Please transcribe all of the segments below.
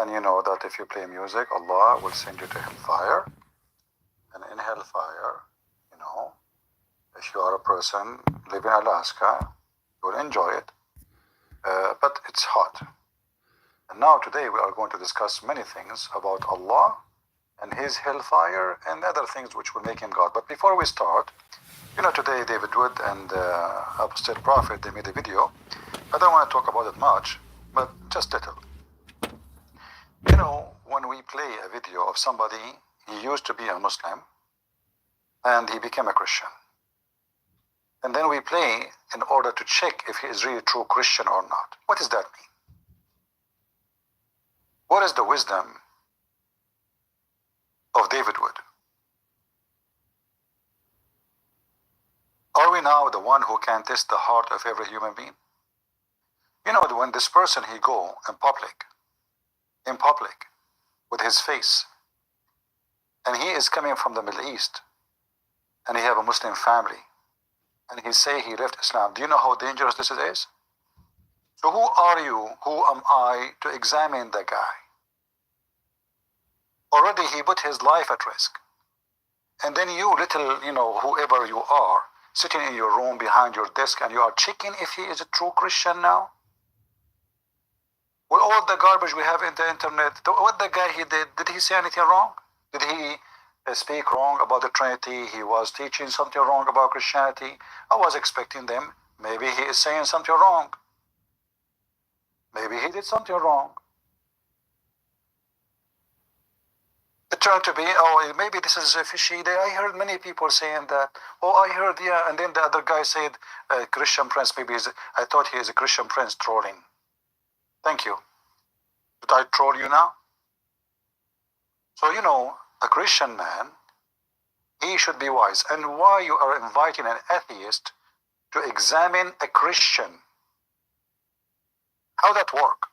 And you know that if you play music, Allah will send you to hellfire. And in hellfire, you know, if you are a person living in Alaska, you will enjoy it. But it's hot. And now today we are going to discuss many things about Allah and his hellfire and other things which will make him God. But before we start, you know, today David Wood and Apostate Prophet, they made a video. I don't want to talk about it much, but just little. You know, when we play a video of somebody, he used to be a Muslim, and he became a Christian. And then we play in order to check if he is really a true Christian or not. What does that mean? What is the wisdom of David Wood? Are we now the one who can test the heart of every human being? You know, when this person, he go in public, with his face, and he is coming from the Middle East, and he have a Muslim family, and he say he left Islam. Do you know how dangerous this is? So who are you, who am I to examine the guy? Already he put his life at risk. And then you little, you know, whoever you are, sitting in your room behind your desk, and you are checking if he is a true Christian now? With all the garbage we have in the internet, what the guy he did he say anything wrong? Did he speak wrong about the Trinity? He was teaching something wrong about Christianity. I was expecting them. Maybe he is saying something wrong. Maybe he did something wrong. It turned to be, oh, maybe this is a fishy day. I heard many people saying that. Oh, I heard, yeah. And then the other guy said, Christian Prince, maybe I thought he is a Christian Prince trolling. Thank you. Did I troll you now? So, you know, a Christian man, he should be wise. And why you are inviting an atheist to examine a Christian? How that work?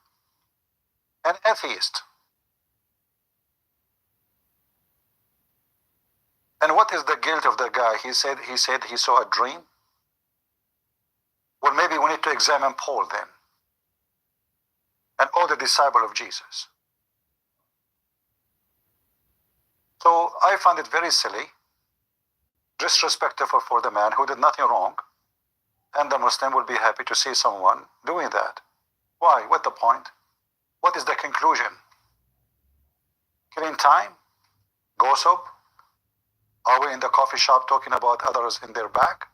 An atheist. And what is the guilt of the guy? He said he saw a dream. Well, maybe we need to examine Paul then, and all the disciples of Jesus. So I find it very silly, disrespectful for the man who did nothing wrong, and the Muslim will be happy to see someone doing that. Why? What's the point? What is the conclusion? Killing time? Gossip? Are we in the coffee shop talking about others in their back?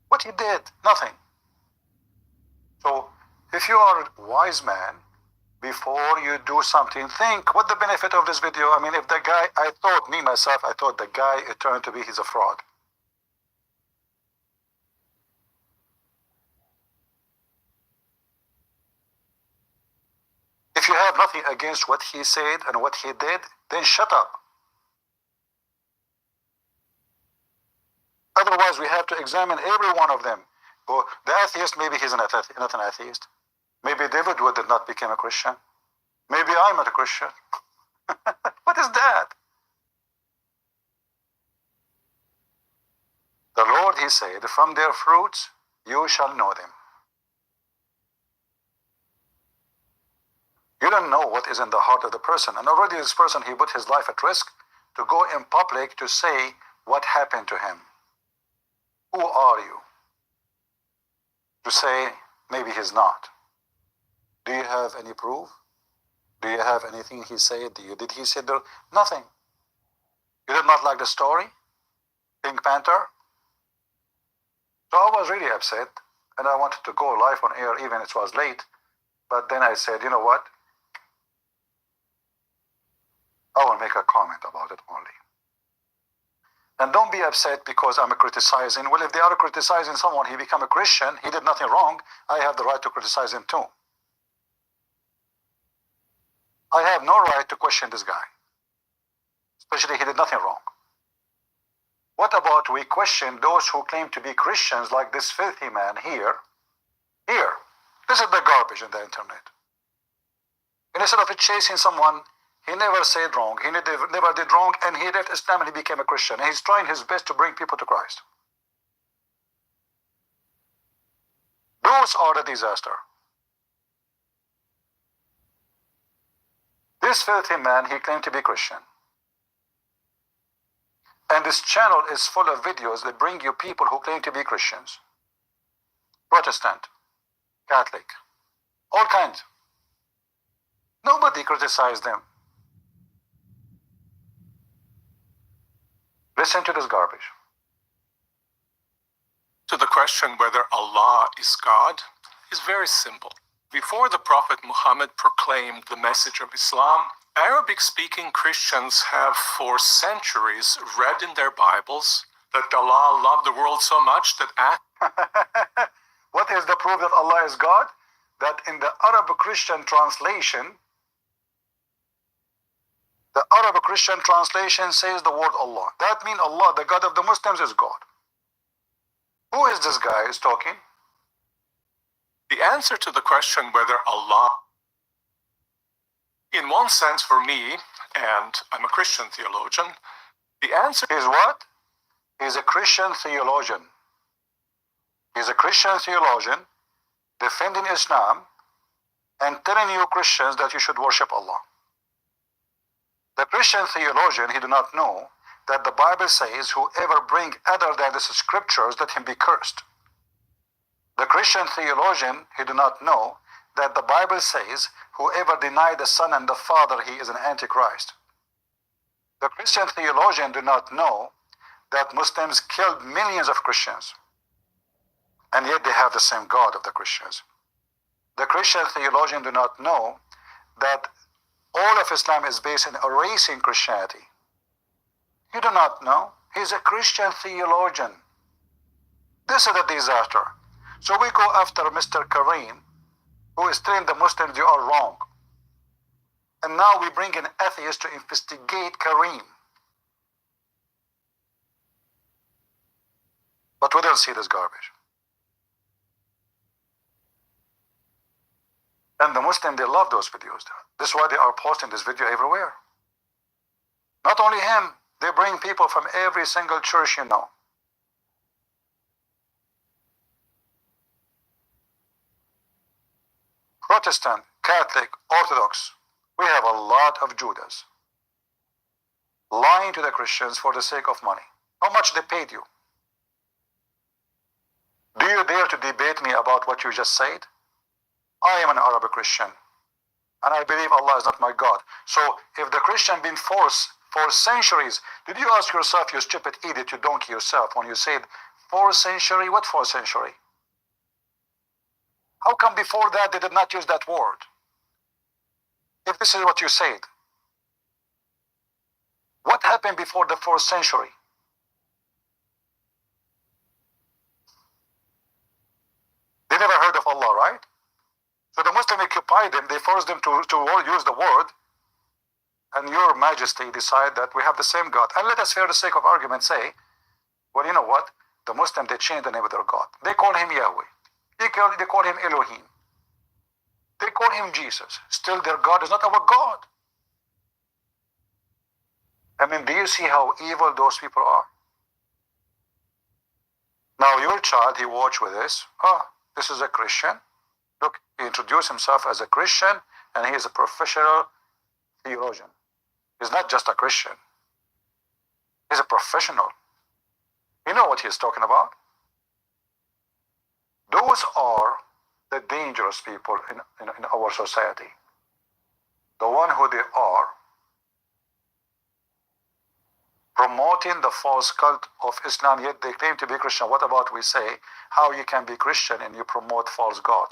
What he did? Nothing. So if you are a wise man, before you do something, think what the benefit of this video. I mean, if the guy, I thought the guy, it turned to be he's a fraud. If you have nothing against what he said and what he did, then shut up. Otherwise, we have to examine every one of them. Well, the atheist, maybe he's not an atheist. Maybe David Wood did not become a Christian. Maybe I'm not a Christian. What is that? The Lord, he said, from their fruits you shall know them. You don't know what is in the heart of the person. And already this person, he put his life at risk to go in public to say what happened to him. Who are you to say maybe he's not? Do you have any proof? Do you have anything he said? Did he say there? Nothing. You did not like the story? Pink Panther? So I was really upset, and I wanted to go live on air even it was late. But then I said, you know what? I will make a comment about it only. And don't be upset because I'm criticizing. Well, if they are criticizing someone, he became a Christian, he did nothing wrong, I have the right to criticize him too. I have no right to question this guy, especially he did nothing wrong. What about we question those who claim to be Christians, like this filthy man here? Here. This is the garbage in the internet. And instead of chasing someone, he never said wrong, he never did wrong, and he left Islam and he became a Christian. And he's trying his best to bring people to Christ. Those are the disaster. This filthy man, he claimed to be Christian. And this channel is full of videos that bring you people who claim to be Christians, Protestant, Catholic, all kinds. Nobody criticized them. Listen to this garbage. To the question whether Allah is God is very simple. Before the Prophet Muhammad proclaimed the message of Islam, Arabic-speaking Christians have for centuries read in their Bibles that Allah loved the world so much that What is the proof that Allah is God? That in the Arab Christian translation, the Arab Christian translation says the word Allah. That means Allah, the God of the Muslims, is God. Who is this guy who's talking? the answer to the question whether Allah, in one sense for me, and I'm a Christian theologian, the answer Is what? He's a Christian theologian. He's a Christian theologian defending Islam and telling you Christians that you should worship Allah. The Christian theologian, he do not know that the Bible says whoever bring other than the scriptures, let him be cursed. The Christian theologian, he do not know that the Bible says whoever deny the Son and the Father, he is an antichrist. The Christian theologian do not know that Muslims killed millions of Christians, and yet they have the same God of the Christians. The Christian theologian do not know that all of Islam is based in erasing Christianity. You do not know. He's a Christian theologian. This is a disaster. So we go after Mr. Kareem, who is telling the Muslims you are wrong. And now we bring in atheists to investigate Kareem. But we don't see this garbage. And the Muslims, they love those videos. This is why they are posting this video everywhere. Not only him, they bring people from every single church you know. Protestant, Catholic, Orthodox, we have a lot of Judas lying to the Christians for the sake of money. How much they paid you? Do you dare to debate me about what you just said? I am an Arab Christian, and I believe Allah is not my God. So if the Christian been forced for centuries, did you ask yourself, you stupid idiot, you donkey yourself, when you said 4th century? What 4th century? How come before that they did not use that word? If this is what you said, what happened before the 4th century? They never heard of Allah, right? So the Muslim occupied them, they forced them to use the word, and your majesty decide that we have the same God. And let us, for the sake of argument, say, well, you know what? The Muslim, they changed the name of their God. They call him Yahweh. They call him Elohim. They call him Jesus. Still, their God is not our God. I mean, do you see how evil those people are? Now, your child, he watch with this. Oh, this is a Christian. Look, he introduced himself as a Christian, and he is a professional theologian. He's not just a Christian. He's a professional. You know what he's talking about? Those are the dangerous people in our society. The one who they are promoting the false cult of Islam, yet they claim to be Christian. What about we say how you can be Christian and you promote false God?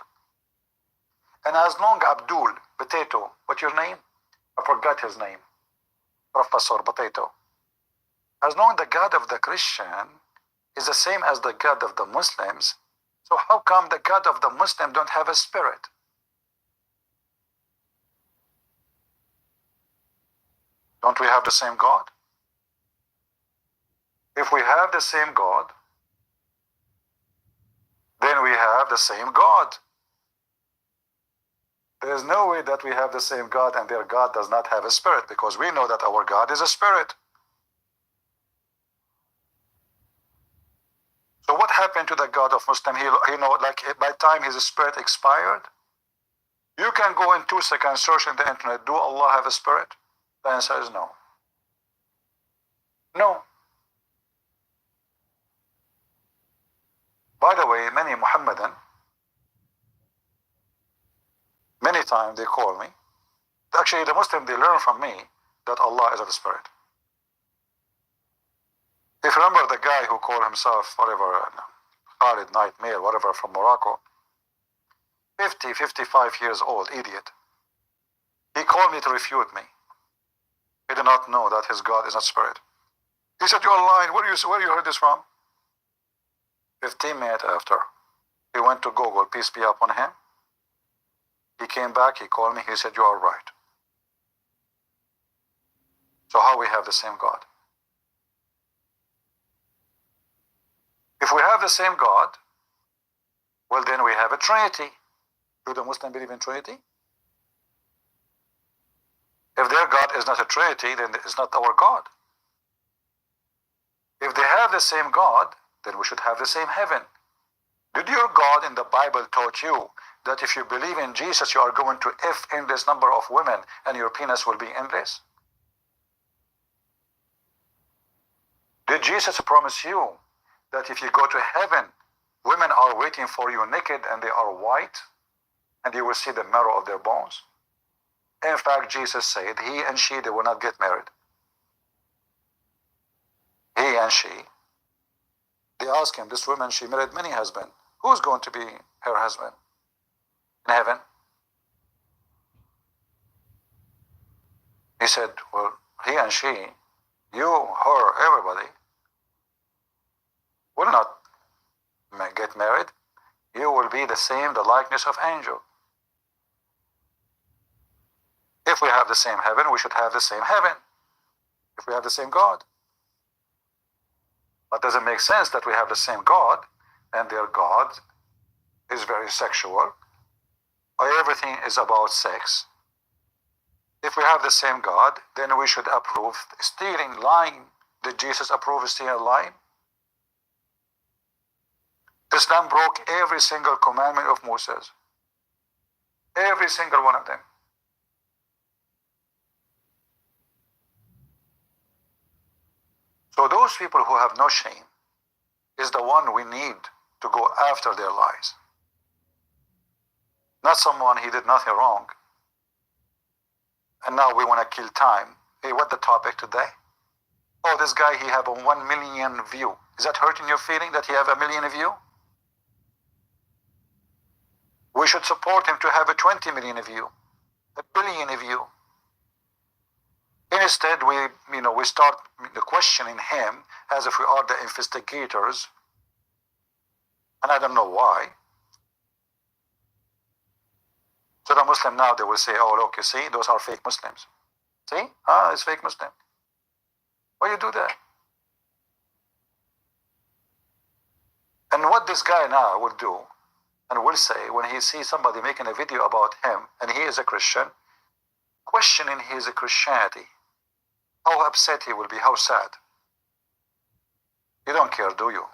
And as long Abdul Potato, what's your name? I forgot his name. Professor Potato. As long the God of the Christian is the same as the God of the Muslims, so how come the God of the Muslim don't have a spirit? Don't we have the same God? If we have the same God, then we have the same God. There is no way that we have the same God and their God does not have a spirit, because we know that our God is a spirit. So what happened to the God of Muslim? He like by the time his spirit expired, You can go in 2 seconds, search in the internet, do Allah have a spirit? The answer is no. No. By the way, many Muhammadan, many times they call me. Actually, the Muslim, they learn from me that Allah is of the spirit. If you remember the guy who called himself, whatever, Khalid Nightmare, whatever, from Morocco, 50, 55 years old, idiot. He called me to refute me. He did not know that his God is not spirit. He said, you're lying. Where you heard this from? 15 minutes after, he went to Google, peace be upon him. He came back, he called me, he said, you are right. So how we have the same God? If we have the same God, well then we have a Trinity. Do the Muslims believe in Trinity? If their God is not a Trinity, then it's not our God. If they have the same God, then we should have the same heaven. Did your God in the Bible taught you that if you believe in Jesus, you are going to F endless number of women and your penis will be endless? Did Jesus promise you that if you go to heaven, women are waiting for you naked and they are white and you will see the marrow of their bones? In fact, Jesus said he and she, they will not get married. He and she. They asked him, this woman, she married many husbands. Who's going to be her husband in heaven? He said, well, he and she, you, her, everybody, will not get married. You will be the same, the likeness of angel. If we have the same heaven, we should have the same heaven. If we have the same God. But does it make sense that we have the same God and their God is very sexual, or everything is about sex? If we have the same God, then we should approve stealing, lying. Did Jesus approve stealing, lying? Islam broke every single commandment of Moses. Every single one of them. So those people who have no shame is the one we need to go after their lies. Not someone he did nothing wrong. And now we want to kill time. Hey, what the topic today? Oh, this guy, he have a 1 million view. Is that hurting your feeling that he have a million view? We should support him to have a 20 million view, a billion view. Instead, we start questioning him as if we are the investigators, and I don't know why. So the Muslim now, they will say, oh, look, you see, those are fake Muslims. See? It's fake Muslim. Why you do that? And what this guy now will do, and will say, when he sees somebody making a video about him, and he is a Christian, questioning his Christianity, how upset he will be, how sad. You don't care, do you?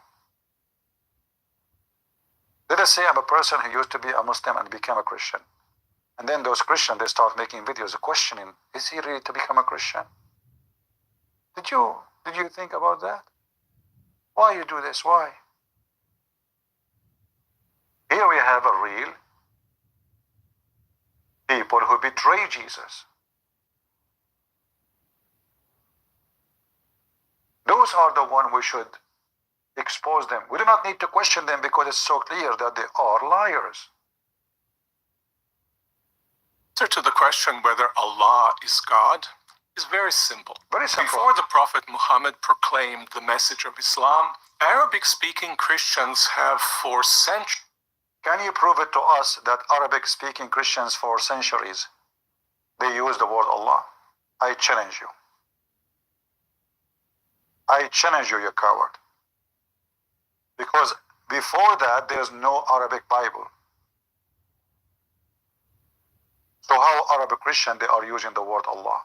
Let us say I'm a person who used to be a Muslim and became a Christian. And then those Christians, they start making videos questioning, is he really to become a Christian? Did you think about that? Why you do this? Why? Here we have a real people who betray Jesus. Those are the one we should expose them. We do not need to question them because it's so clear that they are liars. Answer to the question whether Allah is God is very simple. Very simple. Before the Prophet Muhammad proclaimed the message of Islam, Arabic-speaking Christians have for centuries. Can you prove it to us that Arabic-speaking Christians for centuries, they use the word Allah? I challenge you. I challenge you, you coward. Because before that, there's no Arabic Bible. So how Arabic Christian, they are using the word Allah?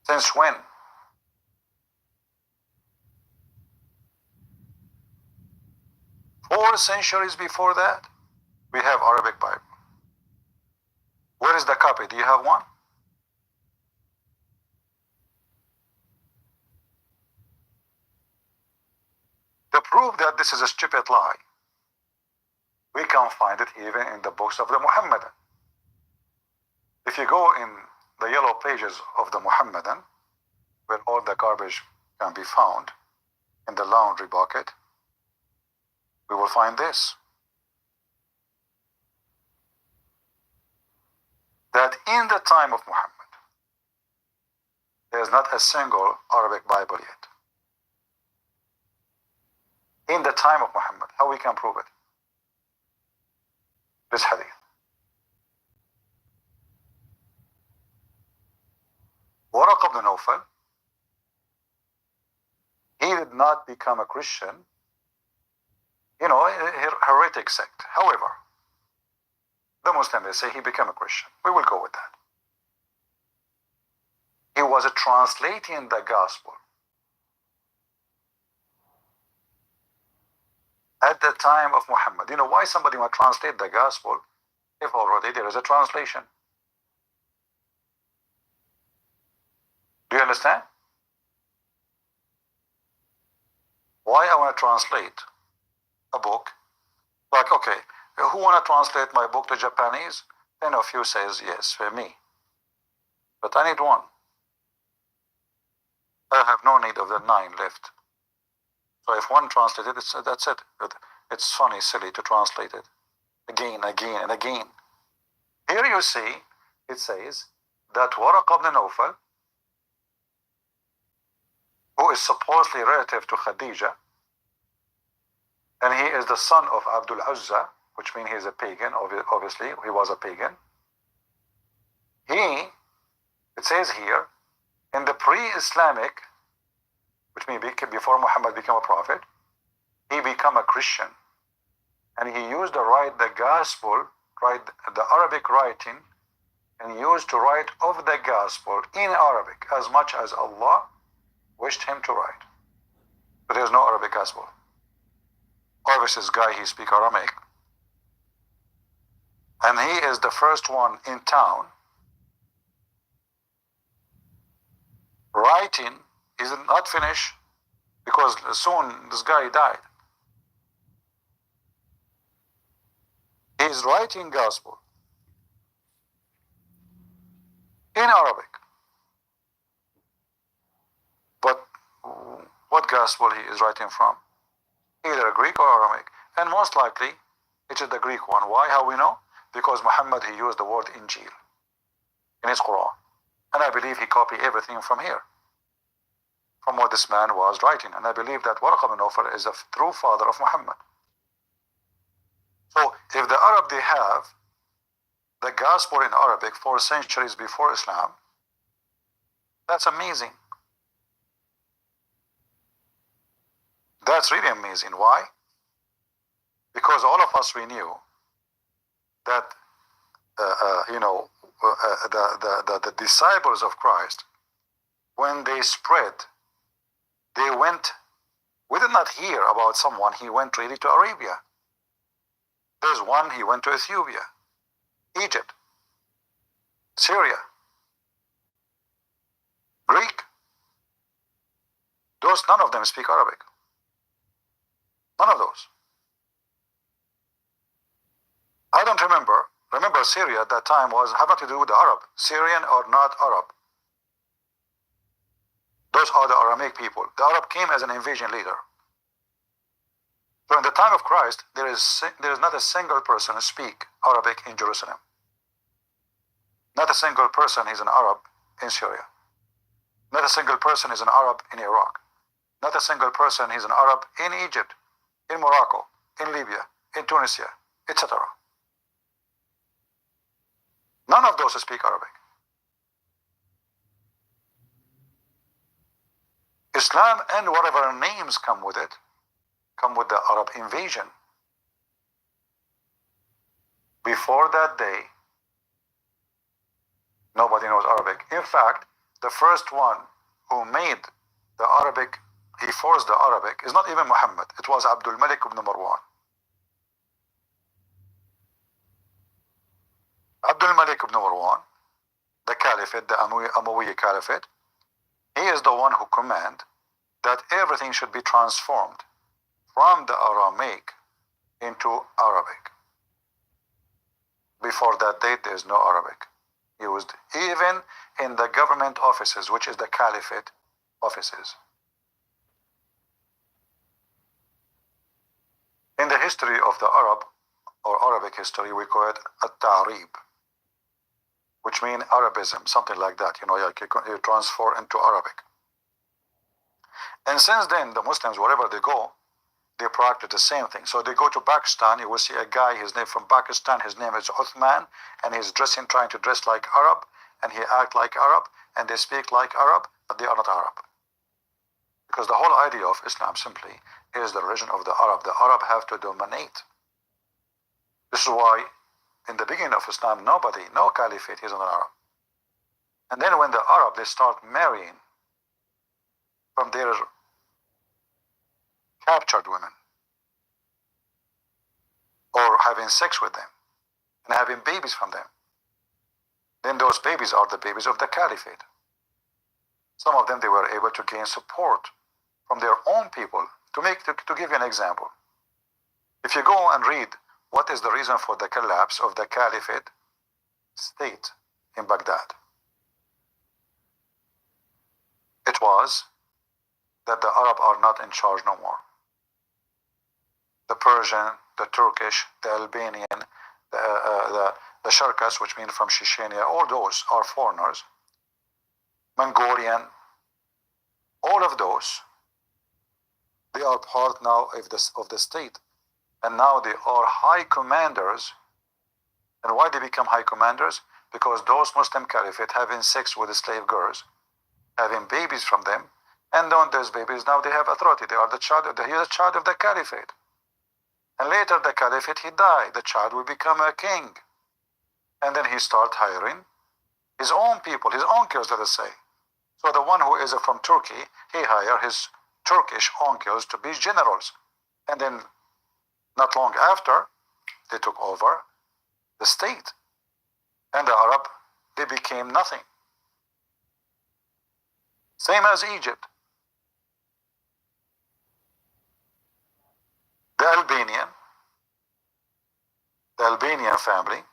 Since when? Four centuries before that? We have Arabic Bible. Where is the copy? Do you have one? To prove that this is a stupid lie, we can find it even in the books of the Muhammadan. If you go in the yellow pages of the Muhammadan, where all the garbage can be found, in the laundry bucket, we will find this. That in the time of Muhammad, there is not a single Arabic Bible yet. In the time of Muhammad, how we can prove it? This hadith. Waraq ibn Nawfal, he did not become a Christian, a heretic sect. However, the Muslims, they say he became a Christian. We will go with that. He was translating the gospel. At the time of Muhammad. You know why somebody might translate the gospel if already there is a translation? Do you understand? Why I want to translate a book? Like, okay, who want to translate my book to Japanese? Then a few says yes, for me. But I need one. I have no need of the 9 left. So if one translated it, that's it. It's funny, silly to translate it again, and again. Here you see, it says that Waraq ibn Nawfal, who is supposedly relative to Khadija, and he is the son of Abdul Uzza, which means he is a pagan, obviously, he was a pagan. It says here, in the pre-Islamic, which means before Muhammad became a prophet, he became a Christian. And he used to write the gospel, write the Arabic writing, and he used to write of the gospel in Arabic as much as Allah wished him to write. But there's no Arabic gospel. Obviously, this guy, he speaks Aramaic. And he is the first one in town writing. He's not finished because soon this guy died. He's writing gospel in Arabic. But what gospel he is writing from? Either Greek or Aramaic. And most likely, it is the Greek one. Why? How we know? Because Muhammad, he used the word Injil in his Quran. And I believe he copied everything from here, from what this man was writing. And I believe that Waraq ibn Nawfal is the true father of Muhammad. So if the Arab, they have the gospel in Arabic 4 centuries before Islam, that's amazing. That's really amazing. Why? Because all of us, we knew that the disciples of Christ, when they spread, they went. We did not hear about someone. He went really to Arabia. There's one. He went to Ethiopia, Egypt, Syria, Greek. Those, none of them speak Arabic. None of those. I don't remember. Remember, Syria at that time had nothing to do with the Arab, Syrian or not Arab. Those are the Aramaic people. The Arab came as an invasion leader. So in the time of Christ, there is not a single person who speak Arabic in Jerusalem. Not a single person is an Arab in Syria. Not a single person is an Arab in Iraq. Not a single person is an Arab in Egypt, in Morocco, in Libya, in Tunisia, etc. None of those speak Arabic. Islam and whatever names come with it, come with the Arab invasion. Before that day, nobody knows Arabic. In fact, the first one who made the Arabic, he forced the Arabic, is not even Muhammad. It was Abdul Malik ibn Marwan. Malik ibn Marwan, the caliphate, the Umayyad caliphate, he is the one who command that everything should be transformed from the Aramaic into Arabic. Before that date, there is no Arabic used, even in the government offices, which is the caliphate offices. In the history of the Arab or Arabic history, we call it at-ta'rib, which means Arabism, something like that. You transfer into Arabic. And since then, the Muslims, wherever they go, they practice the same thing. So they go to Pakistan, you will see a guy, his name from Pakistan, his name is Uthman, and he's trying to dress like Arab, and he act like Arab, and they speak like Arab, but they are not Arab. Because the whole idea of Islam simply is the religion of the Arab. The Arab have to dominate. This is why in the beginning of Islam, no caliphate is an Arab. And then when the Arab, they start marrying from their captured women, or having sex with them, and having babies from them, then those babies are the babies of the caliphate. Some of them, they were able to gain support from their own people. To give you an example, if you go and read what is the reason for the collapse of the caliphate state in Baghdad, it was that the Arab are not in charge no more. The Persian, the Turkish, the Albanian, the Sharkas, which mean from Chechnya, all those are foreigners. Mongolian, all of those, they are part now of the state. And now they are high commanders. And why they become high commanders? Because those Muslim caliphate having sex with the slave girls, having babies from them, and on those babies now they have authority. They are the child. He is the child of the caliphate. And later the caliphate, he died. The child will become a king. And then he start hiring his own people, his own uncles, let us say. So the one who is from Turkey, he hire his Turkish uncles to be generals. And then not long after, they took over the state. And the Arab, they became nothing. Same as Egypt. The Albanian family,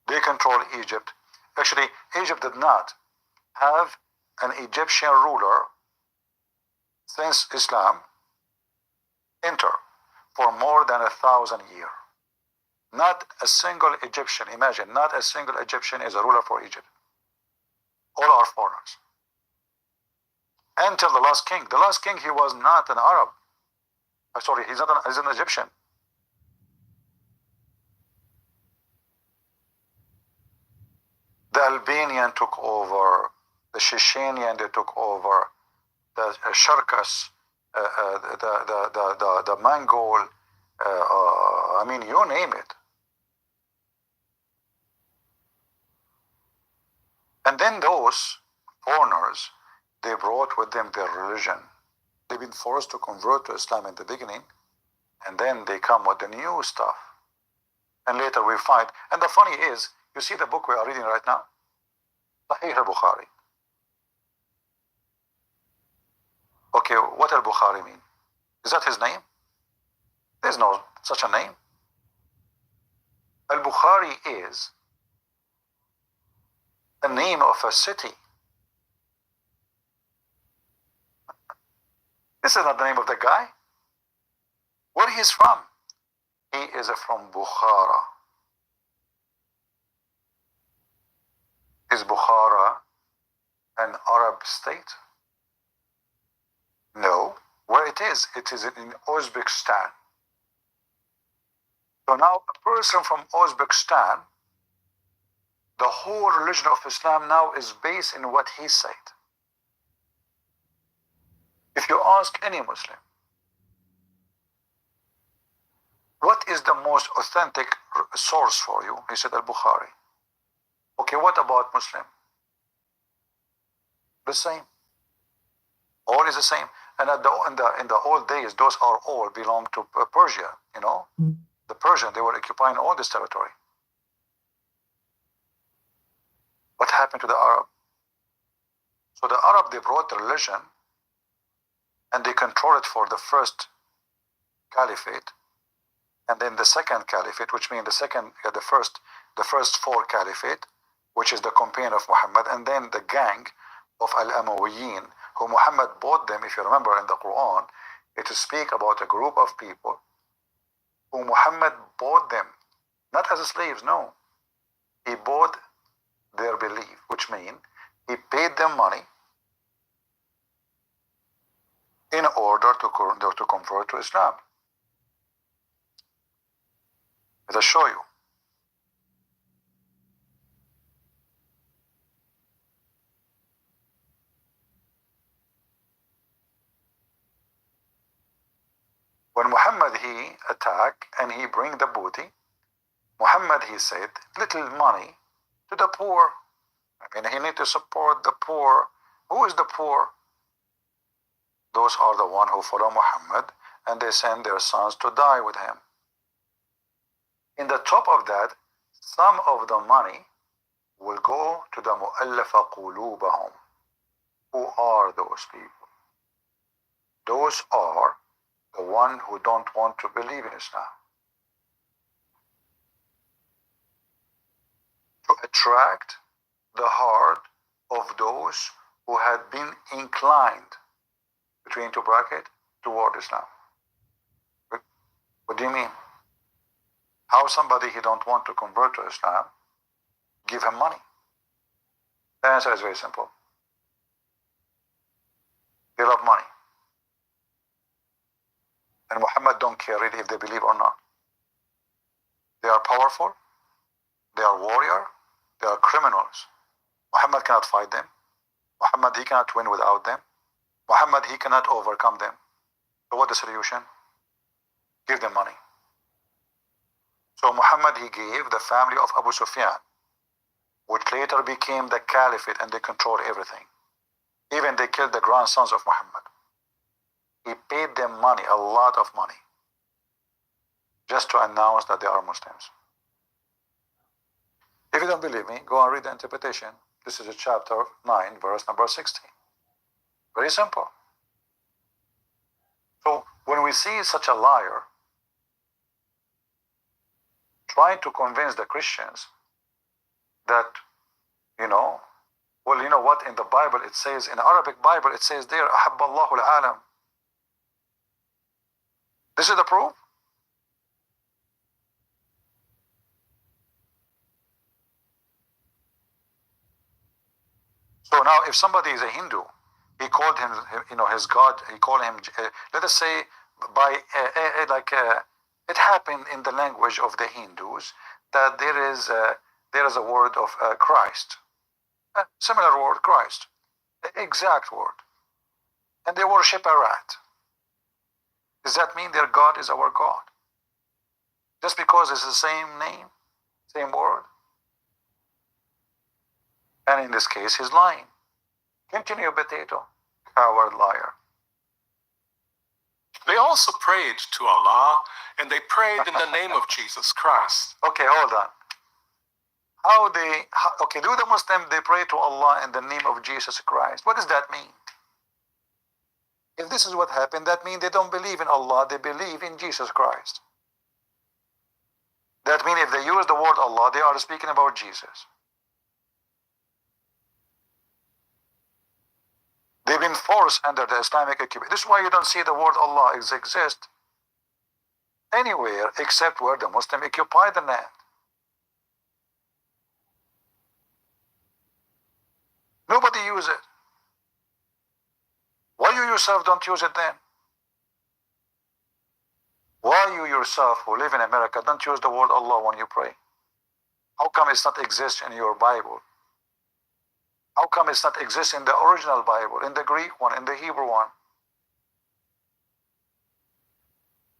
they control Egypt. Actually, Egypt did not have an Egyptian ruler since Islam entered for more than 1,000 years. Not a single Egyptian, imagine, not a single Egyptian is a ruler for Egypt. All are foreigners. Until the last king. The last king, he was not an Arab. Sorry, he's an Egyptian. The Albanian took over, the Chechenian, they took over, the Sharkas, the Mongol, I mean, you name it. And then those foreigners, they brought with them their religion. They've been forced to convert to Islam in the beginning, and then they come with the new stuff. And later we find, and the funny is, you see the book we are reading right now? Sahih al-Bukhari. Okay, what al-Bukhari mean? Is that his name? There's no such a name. Al-Bukhari is the name of a city. This is not the name of the guy. Where he is from? He is from Bukhara. Is Bukhara an Arab state? No. Where it is in Uzbekistan. So now a person from Uzbekistan, the whole religion of Islam now is based in what he said. If you ask any Muslim, what is the most authentic source for you? He said Al-Bukhari. Okay, what about Muslim? The same. All is the same. And in the old days, those are all belong to Persia, you know. The Persian, they were occupying all this territory. happened to the Arab? So the Arab, they brought the religion and they controlled it for the first caliphate, and then the second caliphate, which means the first four caliphate, which is the companion of Muhammad, and then the gang of Al-Amawiyin, who Muhammad bought them. If you remember in the Quran, it is speak about a group of people who Muhammad bought them, not as slaves, no. He bought their belief, which means he paid them money in order to convert to Islam. Let us show you. When Muhammad, he attack and he bring the booty, Muhammad, he said, little money to the poor. I mean, he need to support the poor. Who is the poor? Those are the one who follow Muhammad, and they send their sons to die with him. In the top of that, some of the money will go to the mu'allafa qulubahum. Who are those people? Those are the one who don't want to believe in Islam. To attract the heart of those who had been inclined, between two brackets, toward Islam. What do you mean? How somebody he don't want to convert to Islam, give him money? The answer is very simple. They love money. And Muhammad don't care really if they believe or not. They are powerful, they are warrior, they are criminals. Muhammad cannot fight them. Muhammad, he cannot win without them. Muhammad, he cannot overcome them. So what is the solution? Give them money. So Muhammad, he gave the family of Abu Sufyan, which later became the caliphate, and they controlled everything. Even they killed the grandsons of Muhammad. He paid them money, a lot of money, just to announce that they are Muslims. If you don't believe me, go and read the interpretation. This is chapter 9, verse number 16. Very simple. So when we see such a liar trying to convince the Christians that, well, you know what, in the Bible it says, in the Arabic Bible it says there, أحب الله العالم. This is the proof. So now if somebody is a Hindu, he called him, his God, he called him, let us say, it happened in the language of the Hindus that there is a word of Christ, a similar word, Christ, the exact word, and they worship a rat. Does that mean their God is our God? Just because it's the same name, same word? And in this case, he's lying. Continue, potato, coward, liar. They also prayed to Allah, and they prayed in the name of Jesus Christ. Okay, hold on. Do the Muslims, they pray to Allah in the name of Jesus Christ? What does that mean? If this is what happened, that means they don't believe in Allah, they believe in Jesus Christ. That means if they use the word Allah, they are speaking about Jesus. They've been forced under the Islamic occupation. This is why you don't see the word Allah exist anywhere except where the Muslim occupy the land. Nobody uses it. Why you yourself don't use it then? Why you yourself who live in America don't use the word Allah when you pray? How come it's not exist in your Bible? How come it's not exist in the original Bible, in the Greek one, in the Hebrew one?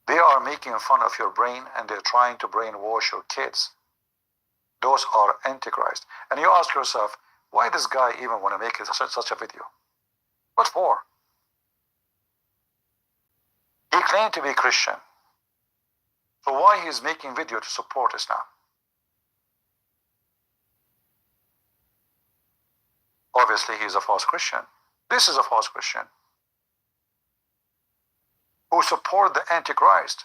They are making fun of your brain and they're trying to brainwash your kids. Those are antichrist. And you ask yourself, why this guy even want to make such a video? What for? He claimed to be Christian. So why he's making video to support Islam? Obviously, he is a false Christian. This is a false Christian who support the Antichrist.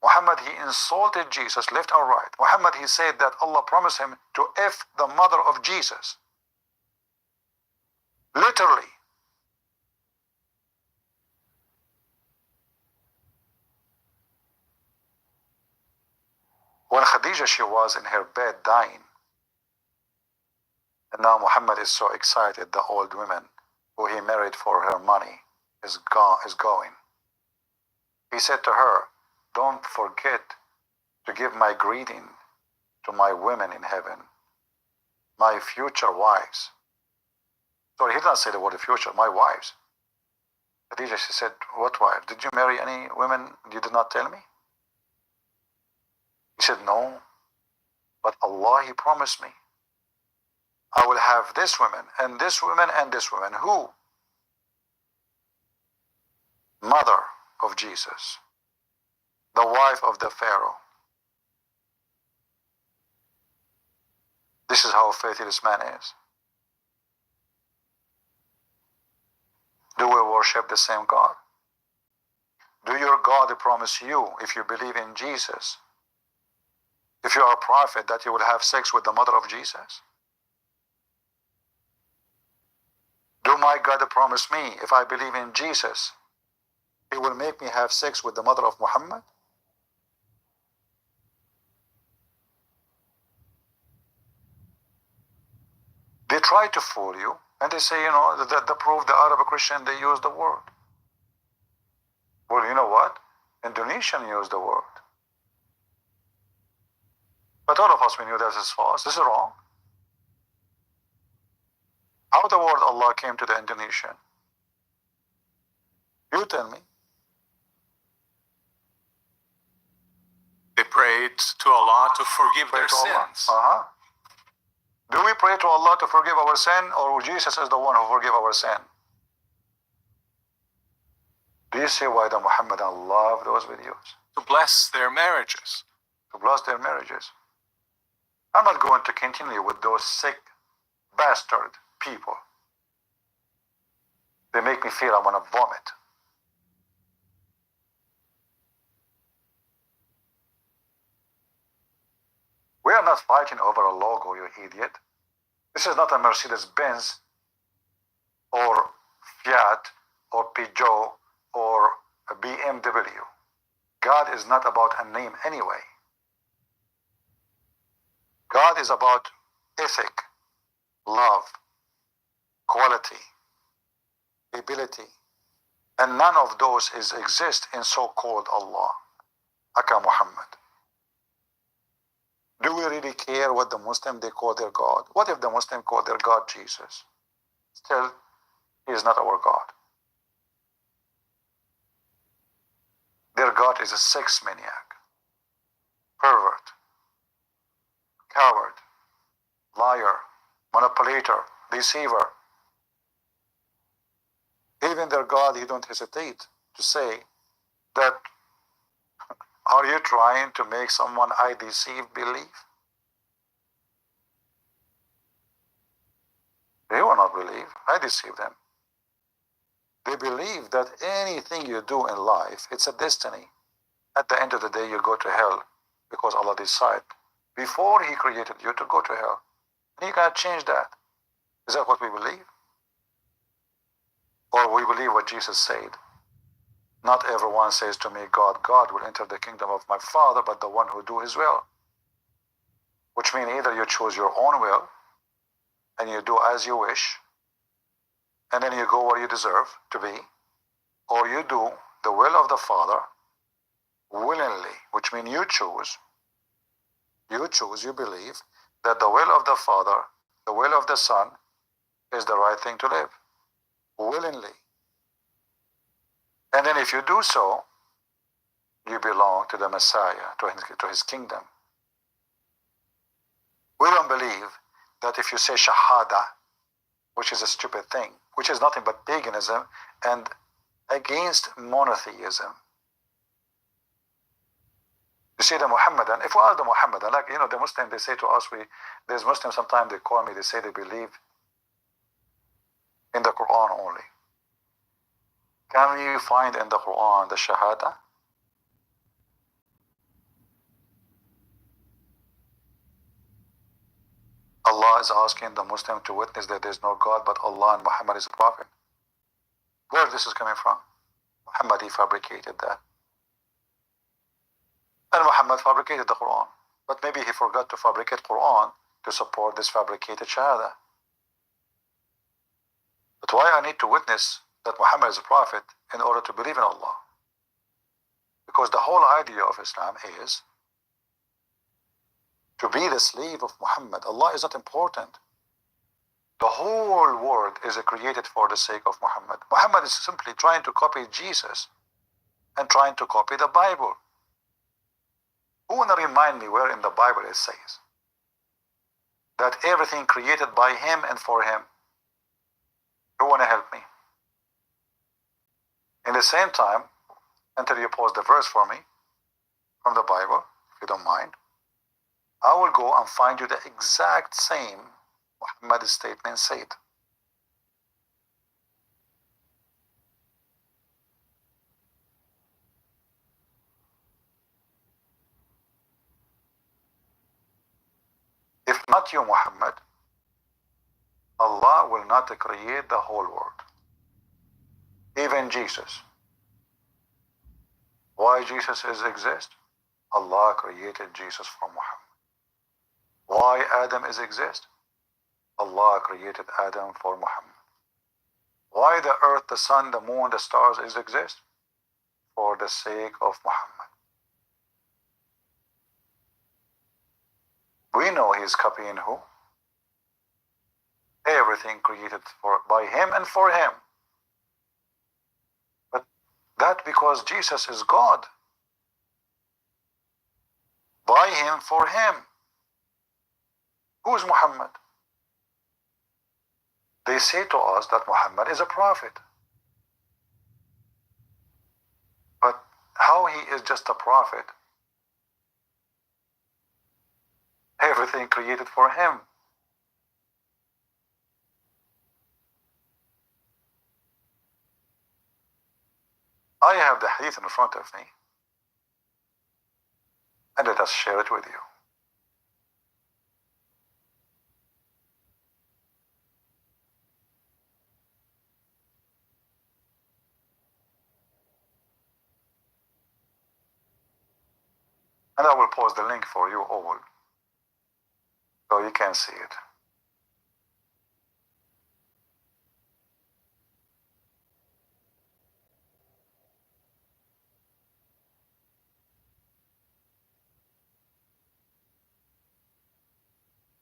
Muhammad, he insulted Jesus left and right. Muhammad, he said that Allah promised him to F the mother of Jesus. Literally. When Khadija, she was in her bed dying, and now Muhammad is so excited, the old woman who he married for her money is going. He said to her, don't forget to give my greeting to my women in heaven, my future wives. Sorry, he did not say the word future, my wives. Khadija, she said, what wives? Did you marry any women you did not tell me? He said, no, but Allah, he promised me. I will have this woman, and this woman, and this woman. Who? Mother of Jesus, the wife of the Pharaoh. This is how faithless man is. Do we worship the same God? Do your God promise you, if you believe in Jesus, if you are a prophet, that you will have sex with the mother of Jesus? Do my God promise me, if I believe in Jesus, he will make me have sex with the mother of Muhammad? They try to fool you, and they say, the proof the Arab Christian, they use the word. Well, you know what? Indonesian use the word. But all of us, we knew that is false. This is wrong. How the word Allah came to the Indonesian? You tell me. They prayed to Allah to forgive their sins. Do we pray to Allah to forgive our sin, or Jesus is the one who forgive our sin? Do you see why the Muhammadan love those videos? To bless their marriages. To bless their marriages. I'm not going to continue with those sick bastard people. They make me feel I want to vomit. We are not fighting over a logo, you idiot. This is not a Mercedes-Benz or Fiat or Peugeot or a BMW. God is not about a name anyway. God is about ethic, love, quality, ability. And none of those exist in so-called Allah, Aka Muhammad. Do we really care what the Muslim they call their God? What if the Muslim call their God Jesus? Still, he is not our God. Their God is a sex maniac, pervert, coward, liar, manipulator, deceiver. Even their God, he don't hesitate to say that, are you trying to make someone I deceive believe? They will not believe. I deceive them. They believe that anything you do in life, it's a destiny. At the end of the day, you go to hell because Allah decided before he created you to go to hell. And you can't change that. Is that what we believe? Or we believe what Jesus said? Not everyone says to me, God will enter the kingdom of my Father, but the one who do his will. Which means either you choose your own will, and you do as you wish, and then you go where you deserve to be, or you do the will of the Father willingly, which means you choose, you believe that the will of the Father, the will of the Son, is the right thing to live, willingly. And then if you do so, you belong to the Messiah, to his kingdom. We don't believe that if you say Shahada, which is a stupid thing, which is nothing but paganism and against monotheism. You see the Muhammadan, if we are the Muhammadan, like, the Muslim, they say to us, there's Muslims, sometimes they call me, they say they believe in the Quran only. Can you find in the Quran the Shahada? Allah is asking the Muslim to witness that there is no God but Allah and Muhammad is a prophet. Where this is coming from? Muhammad, he fabricated that. And Muhammad fabricated the Quran. But maybe he forgot to fabricate Quran to support this fabricated Shahada. But why I need to witness that Muhammad is a prophet in order to believe in Allah? Because the whole idea of Islam is to be the slave of Muhammad. Allah is not important. The whole world is created for the sake of Muhammad. Muhammad is simply trying to copy Jesus and trying to copy the Bible. Who wanna remind me where in the Bible it says that everything created by him and for him? Who wanna help me? In the same time, until you pause the verse for me from the Bible, if you don't mind, I will go and find you the exact same Muhammad's statement said. If not you, Muhammad, Allah will not create the whole world. Even Jesus. Why Jesus exist? Allah created Jesus from Muhammad. Why Adam exist? Allah created Adam for Muhammad. Why the earth, the sun, the moon, the stars exist? For the sake of Muhammad. We know he's copying who? Everything created by him and for him. But that because Jesus is God. By him, for him. Who is Muhammad? They say to us that Muhammad is a prophet. But how he is just a prophet? Everything created for him. I have the hadith in front of me, and let us share it with you. And I will post the link for you all, so you can see it.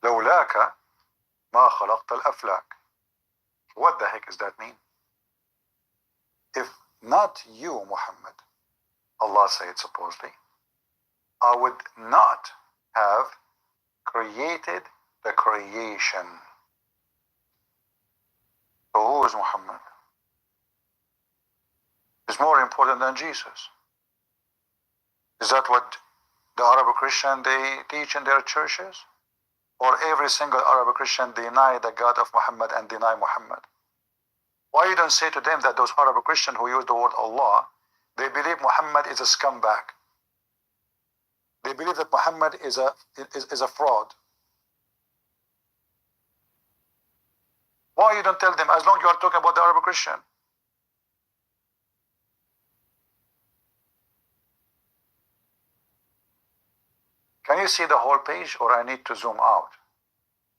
لولاك ما خلقت الأفلاك. What the heck does that mean? If not you, Muhammad, Allah said supposedly, I would not have created the creation. So who is Muhammad? Is more important than Jesus. Is that what the Arab Christian they teach in their churches? Or every single Arab Christian deny the God of Muhammad and deny Muhammad? Why you don't say to them that those Arab Christians who use the word Allah, they believe Muhammad is a scumbag. They believe that Muhammad is a fraud. Why you don't tell them, as long as you are talking about the Arab Christian? Can you see the whole page, or I need to zoom out?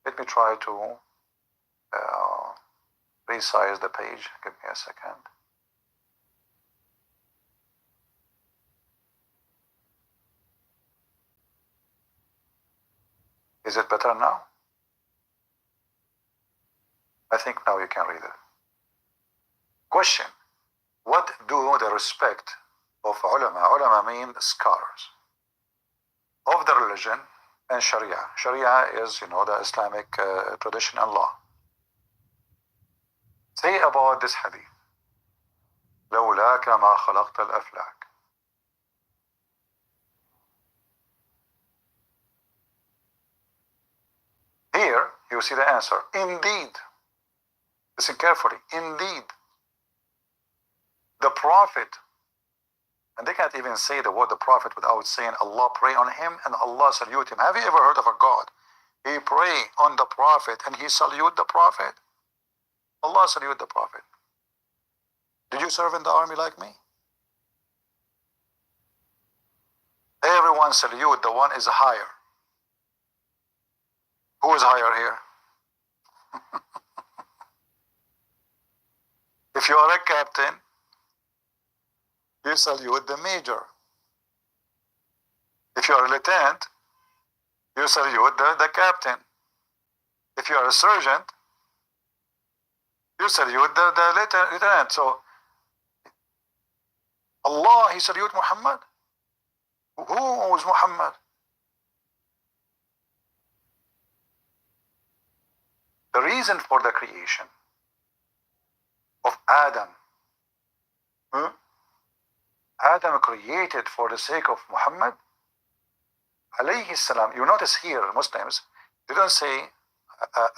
Let me try to resize the page. Give me a second. Is it better now? I think now you can read it. Question. What do the respect of ulama, ulama mean scholars, of the religion and Sharia? Sharia is, the Islamic tradition and law. Say about this hadith. لولاك ما خلقت الأفلاك. see the answer. Indeed, listen carefully, indeed, the Prophet, and they can't even say the word the Prophet without saying Allah pray on him and Allah salute him. Have you ever heard of a God? He pray on the Prophet and he salute the Prophet? Allah salute the Prophet. Did you serve in the army like me? Everyone salute the one is higher. Who is higher here? If you are a captain, you salute the major. If you are a lieutenant, you salute the captain. If you are a sergeant, you salute the lieutenant. So Allah, he salute Muhammad. Who was Muhammad? The reason for the creation of Adam, Adam created for the sake of Muhammad alayhi salam. You notice here, Muslims, they don't say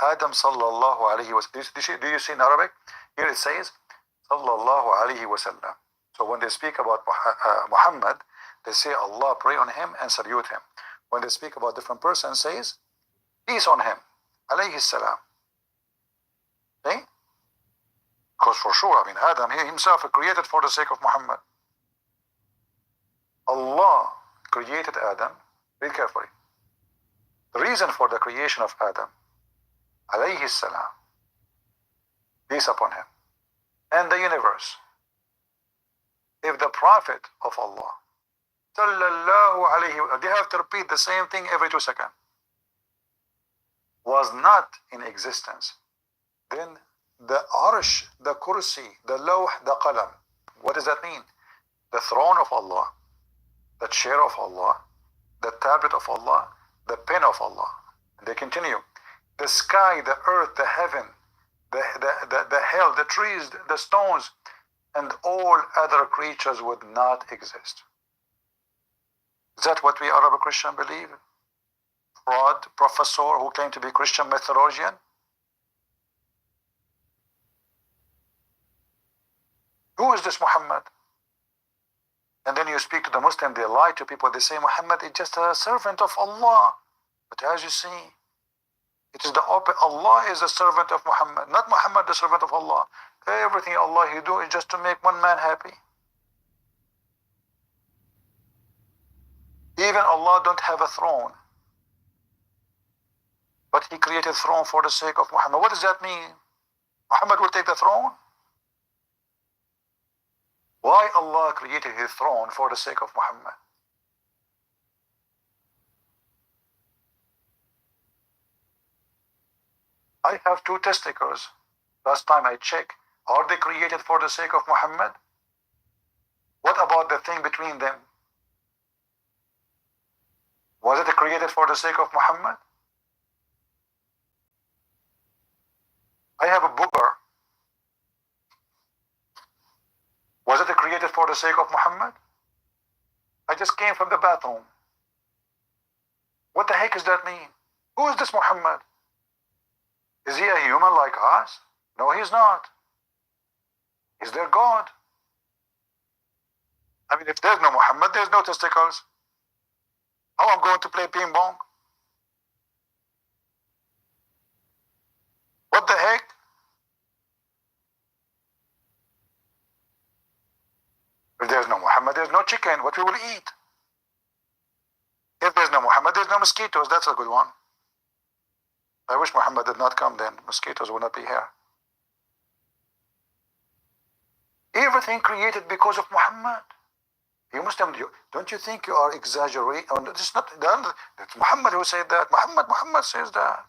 Adam sallallahu alayhi wa sallam. Do you see in Arabic? Here it says sallallahu alayhi wa sallam. So when they speak about Muhammad, they say Allah pray on him and salute him. When they speak about different person, says peace on him alayhi salam. See? Because for sure, I mean, Adam, he himself created for the sake of Muhammad. Allah created Adam, read carefully. The reason for the creation of Adam, alayhi salam, peace upon him, and the universe. If the Prophet of Allah, sallallahu alayhi, they have to repeat the same thing every 2 seconds, was not in existence, then the arsh, the kursi, the lawh, the qalam, what does that mean? The throne of Allah, the chair of Allah, the tablet of Allah, the pen of Allah. And they continue. The sky, the earth, the heaven, the hell, the trees, the stones, and all other creatures would not exist. Is that what we Arab Christian believe? Fraud professor who claim to be Christian mythologian? Who is this Muhammad? And then you speak to the Muslim, they lie to people, they say Muhammad is just a servant of Allah. But as you see, it is the opposite. Allah is a servant of Muhammad, not Muhammad the servant of Allah. Everything Allah he do is just to make one man happy. Even Allah don't have a throne, but he created a throne for the sake of Muhammad. What does that mean? Muhammad will take the throne? Why Allah created his throne for the sake of Muhammad? I have 2 testicles. Last time I checked, are they created for the sake of Muhammad? What about the thing between them? Was it created for the sake of Muhammad? I have a booger. Was it created for the sake of Muhammad? I just came from the bathroom. What the heck does that mean? Who is this Muhammad? Is he a human like us? No, he's not. Is there God? I mean, if there's no Muhammad, there's no testicles. How am I going to play ping pong? What the heck? If there's no Muhammad, there's no chicken. What we will eat? If there's no Muhammad, there's no mosquitoes. That's a good one. I wish Muhammad did not come then. Mosquitoes would not be here. Everything created because of Muhammad. You Muslim, don't you think you are exaggerating? Oh, it's not it's Muhammad who said that. Muhammad says that.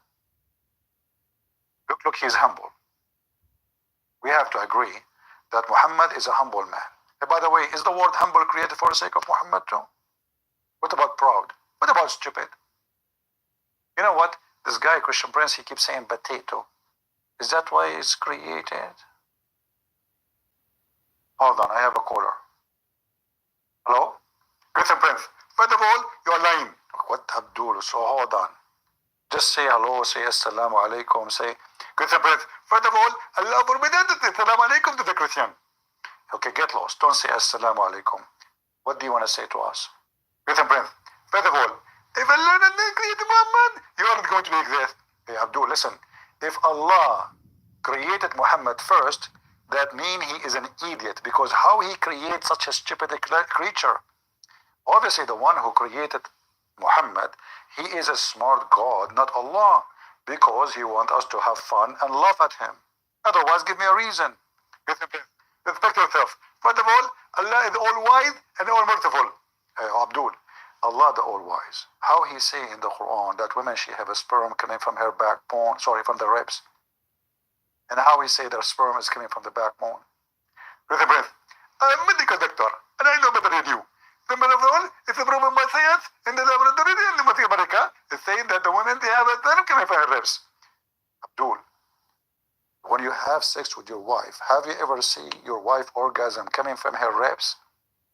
Look, he's humble. We have to agree that Muhammad is a humble man. And by the way, is the word humble created for the sake of Muhammad too? What about proud? What about stupid? You know what? This guy, Christian Prince, he keeps saying potato. Is that why it's created? Hold on, I have a caller. Hello? Christian Prince, first of all, you're lying. What, Abdul? So hold on. Just say hello, say assalamu alaikum, say Christian Prince. First of all, Allah forbidden to say assalamu alaikum to the Christian. Okay, get lost. Don't say assalamu alaikum. What do you want to say to us? Christian Prince. First of all, if Allah didn't create Muhammad, you aren't going to exist. Hey, Abdul, listen. If Allah created Muhammad first, that means he is an idiot, because how he creates such a stupid creature? Obviously, the one who created Muhammad, he is a smart God, not Allah, because he wants us to have fun and laugh at him. Otherwise, give me a reason. Respect yourself. First of all, Allah is all-wise and all-merciful. Abdul, Allah the all-wise. How he say in the Quran that women, she have a sperm coming from her backbone, from the ribs. And how he say their sperm is coming from the backbone. Christian Prince, I'm a medical doctor, and I know better than you. Number of all, it's a proven by science in the laboratory in America. It's saying that the women, they have a sperm coming from her ribs. Abdul, when you have sex with your wife, have you ever seen your wife orgasm coming from her ribs?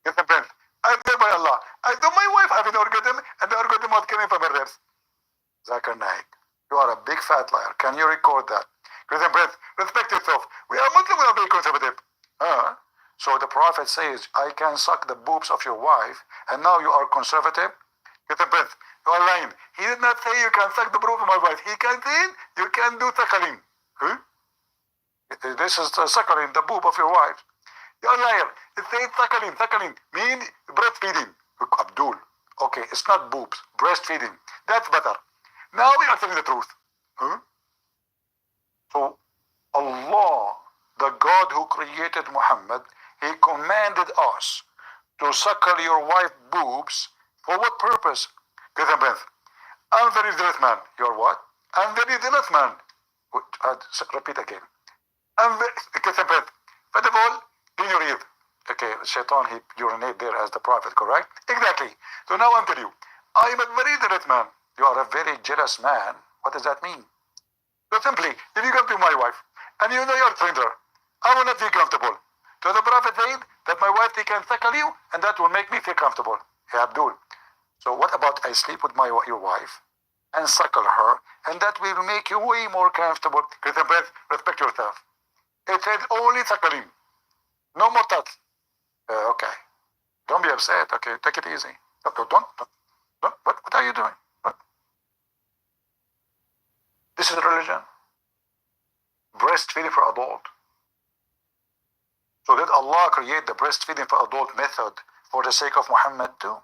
Christian Prince, I swear by Allah, I saw my wife having an orgasm, and the orgasm was coming from her ribs. Zakir Naik, you are a big fat liar. Can you record that? Christian Prince, respect yourself. We are Muslim, we are very conservative. So the Prophet says, I can suck the boobs of your wife, and now you are conservative? Christian Prince, you are lying. He did not say you can suck the boobs of my wife. He can say you can do suckling. This is the suckling, the boob of your wife. You are liar. It says suckling. Suckling means breastfeeding. Abdul, okay, it's not boobs, breastfeeding. That's better. Now we are telling the truth. So Allah, the God who created Muhammad, he commanded us to suckle your wife's boobs. For what purpose? Christian Prince, I'm very zealous man. You're what? I'm very zealous man. Repeat again. I'm very, Christian Prince, first of all, clean your ears. Okay, Shaitan, he urinate there as the Prophet, correct? Exactly. So now I'm telling you, I'm a very zealous man. You are a very jealous man. What does that mean? So simply, if you come to my wife, and you know you're a stranger, I will not feel comfortable. So the Prophet said that my wife, they can suckle you, and that will make me feel comfortable. Hey, Abdul, so what about I sleep with your wife and suckle her, and that will make you way more comfortable? Christian Prince, respect yourself. It says only suckling. No more touch. Okay. Don't be upset. Okay, take it easy. Don't. What are you doing? What? This is religion. Breastfeeding for adult. So did Allah create the breastfeeding for adult method for the sake of Muhammad too?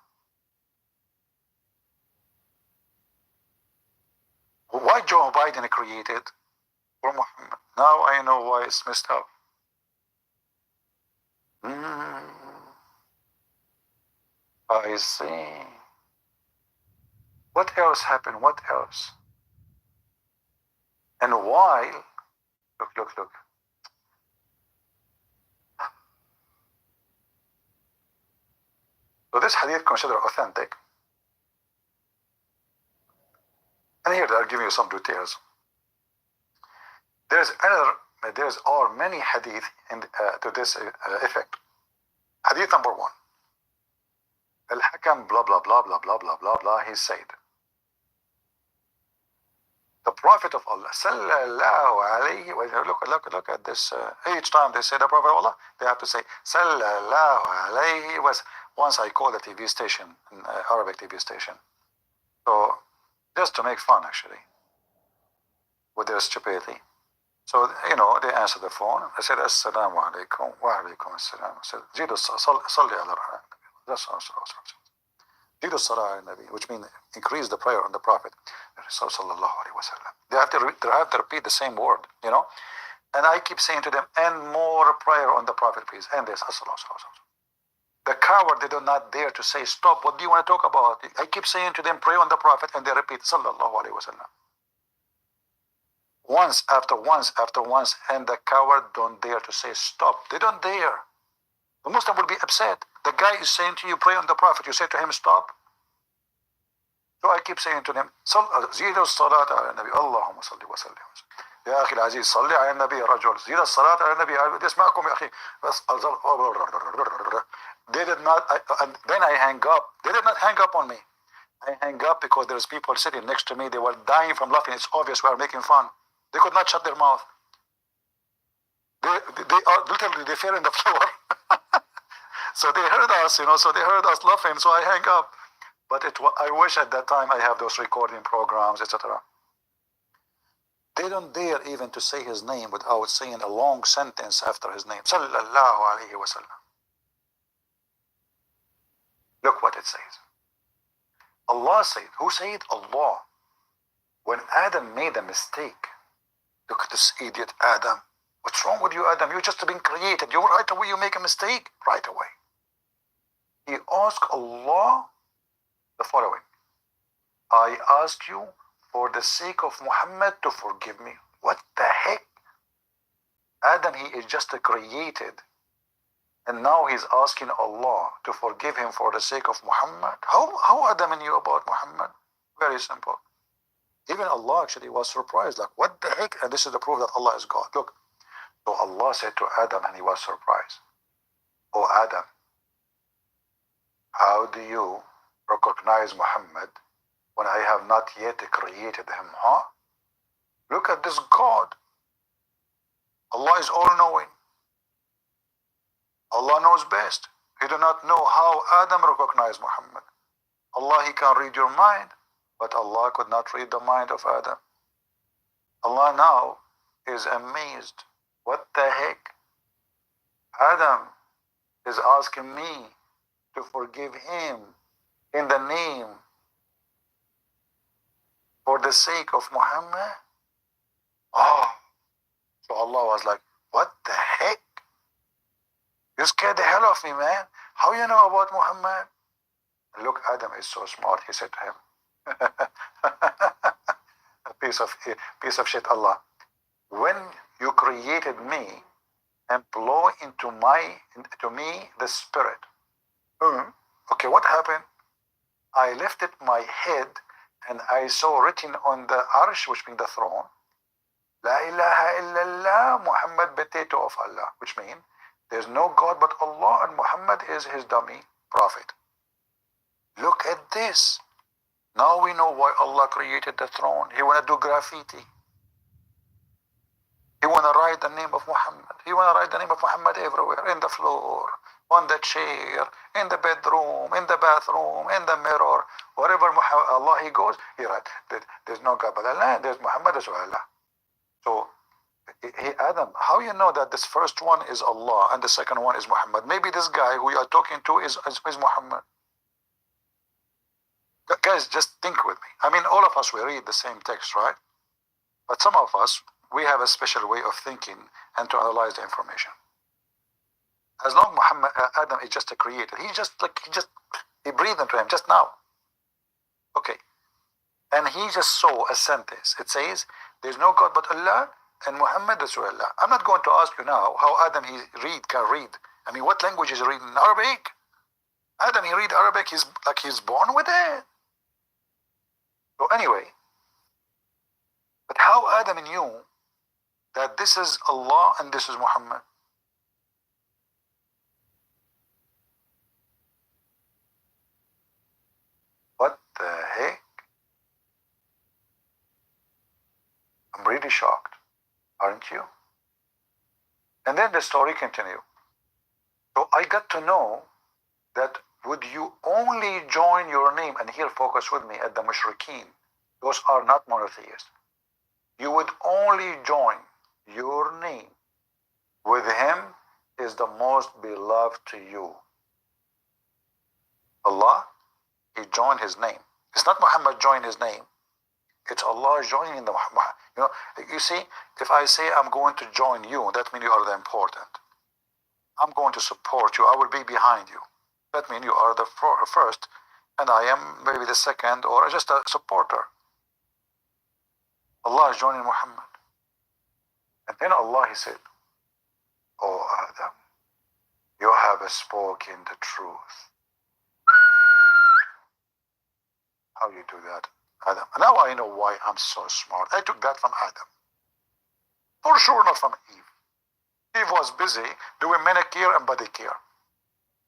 Why Joe Biden created for Muhammad? Now I know why it's messed up. I see. What else happened? What else? And why? Look. So this hadith considered authentic. And here I'll give you some details. There are many hadith to this effect. Hadith number 1. Al-Hakam blah blah blah blah blah blah blah blah, he said, the Prophet of Allah sallallahu alayhi wa sallam, look at this, each time they say the Prophet of Allah, they have to say sallallahu alayhi wa sallam. Once I called a TV station, an Arabic TV station, so just to make fun actually with their stupidity. So they answered the phone. I said assalamu alaikum wa alaikum assalam. I said Zidu salli ala Zidu salah al Nabi, which means increase the prayer on the Prophet sallallahu alaihi wasallam. They have to repeat the same word, and I keep saying to them, and more prayer on the Prophet, please, and this sallallahu. The coward, they do not dare to say stop. What do you want to talk about? I keep saying to them, pray on the Prophet, and they repeat sallallahu alaihi wasallam. Once after once after once, and the coward don't dare to say stop. They don't dare. The Muslim will be upset. The guy is saying to you, pray on the Prophet. You say to him, stop. So I keep saying to them, زيد الصلاة على النبي اللهم صل وسلم. يا أخي العزيز صلي على النبي يا رجل. زيد الصلاة على النبي. اسمعكم يا أخي. They did not, and then I hang up. They did not hang up on me. I hang up because there's people sitting next to me. They were dying from laughing. It's obvious we are making fun. They could not shut their mouth. They are literally, they fell in the floor. So they heard us, so they heard us laughing. So I hang up. But I wish at that time I have those recording programs, etc. They don't dare even to say his name without saying a long sentence after his name. Sallallahu alayhi wa sallam. Look what it says. Allah said, who said? Allah. When Adam made a mistake, look at this idiot Adam. What's wrong with you, Adam? You've just been created. You right away, you make a mistake. Right away. He asked Allah the following. I ask you for the sake of Muhammad to forgive me. What the heck? Adam, he is just created. And now he's asking Allah to forgive him for the sake of Muhammad. How Adam knew about Muhammad? Very simple. Even Allah actually was surprised. Like, what the heck? And this is the proof that Allah is God. Look. So Allah said to Adam, and he was surprised. Oh Adam, how do you recognize Muhammad when I have not yet created him? Huh? Look at this God. Allah is all-knowing. Allah knows best. He do not know how Adam recognized Muhammad. Allah, he can read your mind, but Allah could not read the mind of Adam. Allah now is amazed. What the heck? Adam is asking me to forgive him in the name for the sake of Muhammad? Oh, so Allah was like, what the heck? You scared the hell of me, man. How you know about Muhammad? And look, Adam is so smart. He said to him, a piece of shit, Allah. When you created me and blow into me the spirit. Okay, what happened? I lifted my head and I saw written on the arsh, which means the throne, La ilaha illallah, Muhammad potato of Allah, which means there's no God but Allah and Muhammad is his dummy prophet. Look at this. Now we know why Allah created the throne. He want to do graffiti. He want to write the name of Muhammad. He want to write the name of Muhammad everywhere, in the floor, on the chair, in the bedroom, in the bathroom, in the mirror, wherever Allah he goes, he writes. There's no God but Allah, there's Muhammad as well. So, hey Adam, how you know that this first one is Allah and the second one is Muhammad? Maybe this guy who you are talking to is Muhammad. Guys, just think with me. I mean, all of us, we read the same text, right? But some of us, we have a special way of thinking and to analyze the information. As long Muhammad, Adam is just a creator. He breathed into him just now. Okay. And he just saw a sentence. It says, there's no God but Allah and Muhammad Rasulullah. I'm not going to ask you now how Adam can read. I mean, what language is he reading? Arabic? Adam, he read Arabic, he's born with it. So anyway, but how Adam knew that this is Allah and this is Muhammad? What the heck? I'm really shocked, aren't you? And then the story continues. So I got to know that would you only join your name, and here focus with me at the mushrikeen, those are not monotheists. You would only join your name with him is the most beloved to you. Allah, he joined his name. It's not Muhammad joined his name. It's Allah joining the Muhammad. You see, if I say I'm going to join you, that means you are the important. I'm going to support you. I will be behind you. That means you are the first, and I am maybe the second, or just a supporter. Allah is joining Muhammad. And then Allah, he said, oh Adam, you have spoken the truth. How you do that, Adam? Now I know why I'm so smart. I took that from Adam. For sure not from Eve. Eve was busy doing manicure and body care.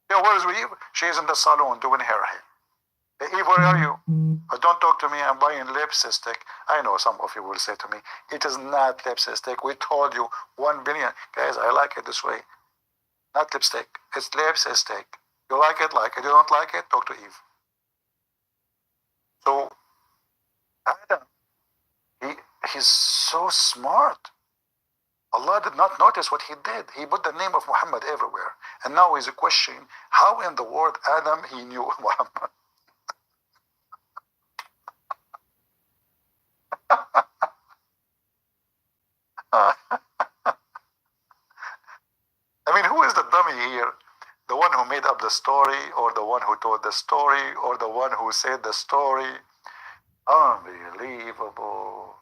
Yeah, where is Eve? She is in the salon doing her hair. Hey, Eve, where are you? Don't talk to me. I'm buying lipstick. I know some of you will say to me, it is not lipstick. We told you 1 billion. Guys, I like it this way. Not lipstick. It's lipstick. You like it, like it. You don't like it, talk to Eve. So Adam, he's so smart. Allah did not notice what he did. He put the name of Muhammad everywhere. And now he's questioning how in the world Adam he knew Muhammad. I mean, who is the dummy here? The one who made up the story, or the one who told the story, or the one who said the story? Unbelievable.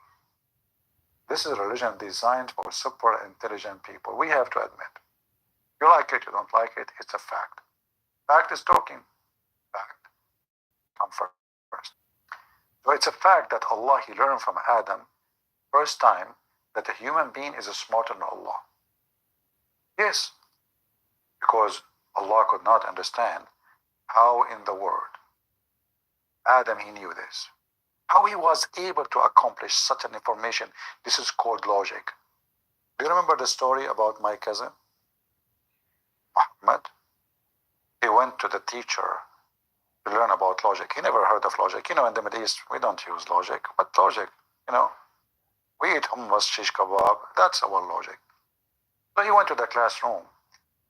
This is a religion designed for super intelligent people. We have to admit. You like it, you don't like it, it's a fact. Fact is talking. Fact. Come first. So it's a fact that Allah, he learned from Adam, first time, that a human being is smarter than Allah. Yes, because Allah could not understand how in the world Adam, he knew this. How he was able to accomplish such an information. This is called logic. Do you remember the story about my cousin, Ahmed? He went to the teacher to learn about logic. He never heard of logic. You know, in the Middle East, we don't use logic. What logic? You know, we eat hummus, shish kebab. That's our logic. So he went to the classroom,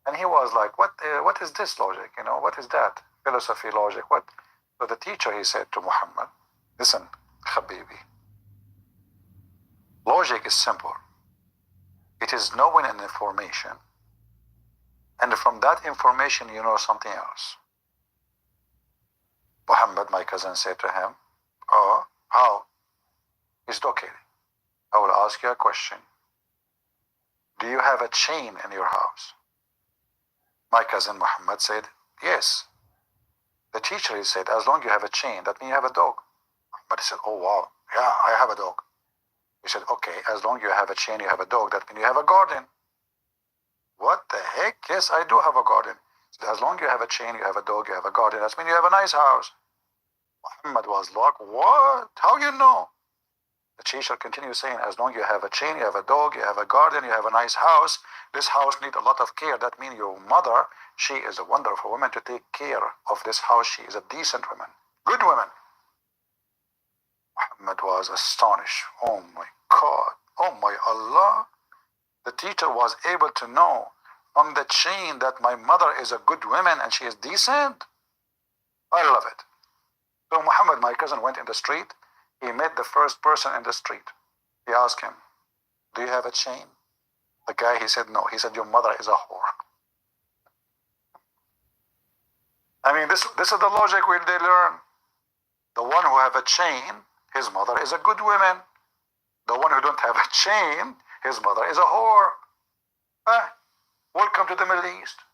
and he was like, what is this logic? You know, what is that? Philosophy, logic, what? So the teacher, he said to Muhammad, listen, Habibi, logic is simple. It is knowing an information, and from that information you know something else. Muhammad, my cousin, said to him, oh, how? He said, okay, I will ask you a question. Do you have a chain in your house? My cousin Muhammad said, yes. The teacher, he said, as long as you have a chain, that means you have a dog. But he said, oh wow, yeah, I have a dog. He said, okay, as long as you have a chain, you have a dog, that means you have a garden. What the heck? Yes, I do have a garden. He said, as long as you have a chain, you have a dog, you have a garden, that means you have a nice house. Muhammad was like, what? How you know? The teacher continued saying, as long as you have a chain, you have a dog, you have a garden, you have a nice house, this house needs a lot of care. That means your mother, she is a wonderful woman to take care of this house. She is a decent woman, good woman. Muhammad was astonished. Oh my God, oh my Allah. The teacher was able to know from the chain that my mother is a good woman and she is decent. I love it. So Muhammad, my cousin, went in the street. He met the first person in the street. He asked him, do you have a chain? The guy, he said, no. He said, your mother is a whore. I mean, this is the logic where they learn. The one who have a chain, his mother is a good woman. The one who don't have a chain, his mother is a whore. Welcome to the Middle East.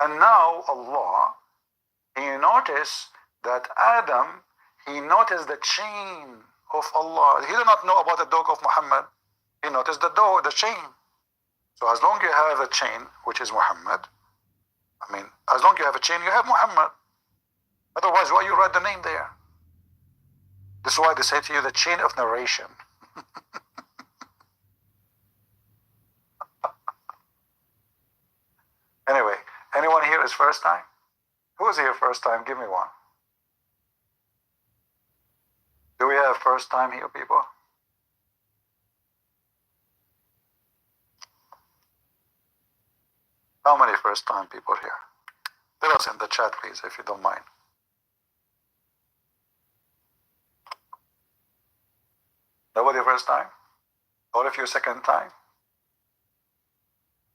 And now Allah, he noticed that Adam, he noticed the chain of Allah. He did not know about the dog of Muhammad. He noticed the dog, the chain. So as long as you have a chain, which is Muhammad, I mean, as long as you have a chain, you have Muhammad. Otherwise, why you write the name there? This is why they say to you the chain of narration. Anyway, anyone here is first time? Who is here first time? Give me one. Do we have first time here, people? How many first time people here? Tell us in the chat, please, if you don't mind. Nobody first time? All of you second time?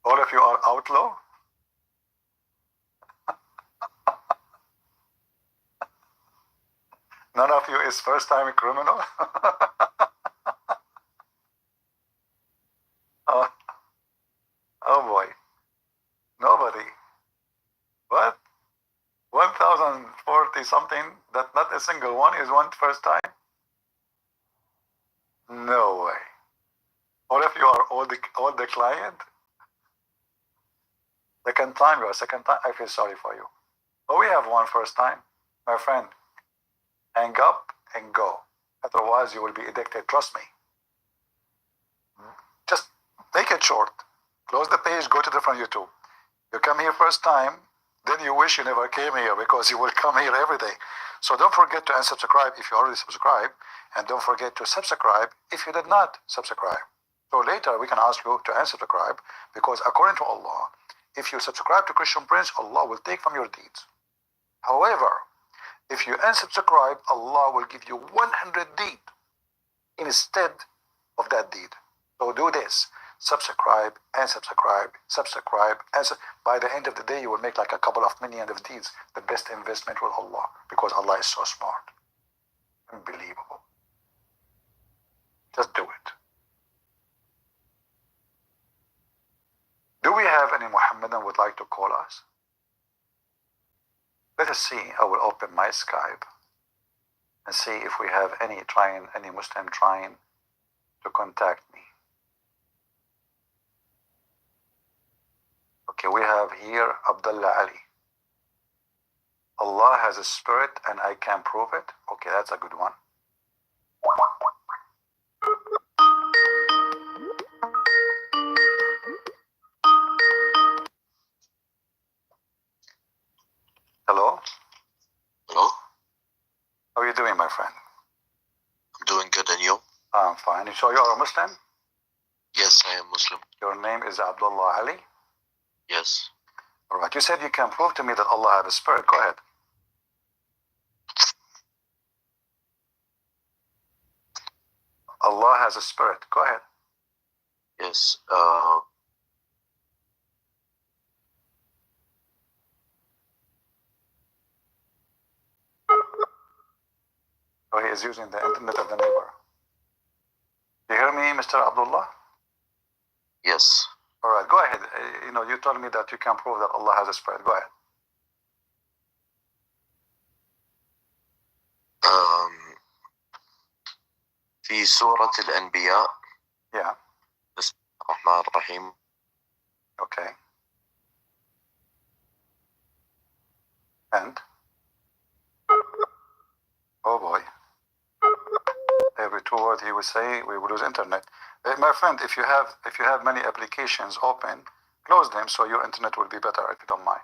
All of you are outlaw? None of you is first time criminal? Oh boy. Nobody. What? 1040 something, that not a single one is one first time? No way. All of you are all the client? Second time, you are second time? I feel sorry for you. But we have one first time. My friend, hang up and go. Otherwise, you will be addicted. Trust me. Just make it short. Close the page, go to different YouTube. You come here first time, then you wish you never came here because you will come here every day. So don't forget to unsubscribe if you already subscribed, and don't forget to subscribe if you did not subscribe. So later we can ask you to unsubscribe, because according to Allah, if you subscribe to Christian Prince, Allah will take from your deeds. However, if you unsubscribe, Allah will give you 100 deed instead of that deed. So do this. Subscribe and subscribe, subscribe, and by the end of the day, you will make like a couple of million of deeds. The best investment with Allah, because Allah is so smart. Unbelievable. Just do it. Do we have any Muhammadan would like to call us? Let us see. I will open my Skype and see if we have any Muslim trying to contact me. Okay, we have here Abdullah Ali. Allah has a spirit and I can prove it. Okay, that's a good one. Hello? Hello? How are you doing, my friend? I'm doing good, and you? I'm fine. So you are a Muslim? Yes, I am Muslim. Your name is Abdullah Ali? Yes. All right. You said you can prove to me that Allah has a spirit. Go ahead. Allah has a spirit. Go ahead. Yes. Oh, he is using the internet of the neighbor. You hear me, Mr. Abdullah? Yes. All right. Go ahead. You told me that you can prove that Allah has a spirit. Go ahead. في سورة الأنبياء. Yeah. بسم الله الرحمن الرحيم. Okay. And? Oh boy. Every 2 words he will say, we will lose internet. My friend, if you have many applications open, close them so your internet will be better, if you don't mind.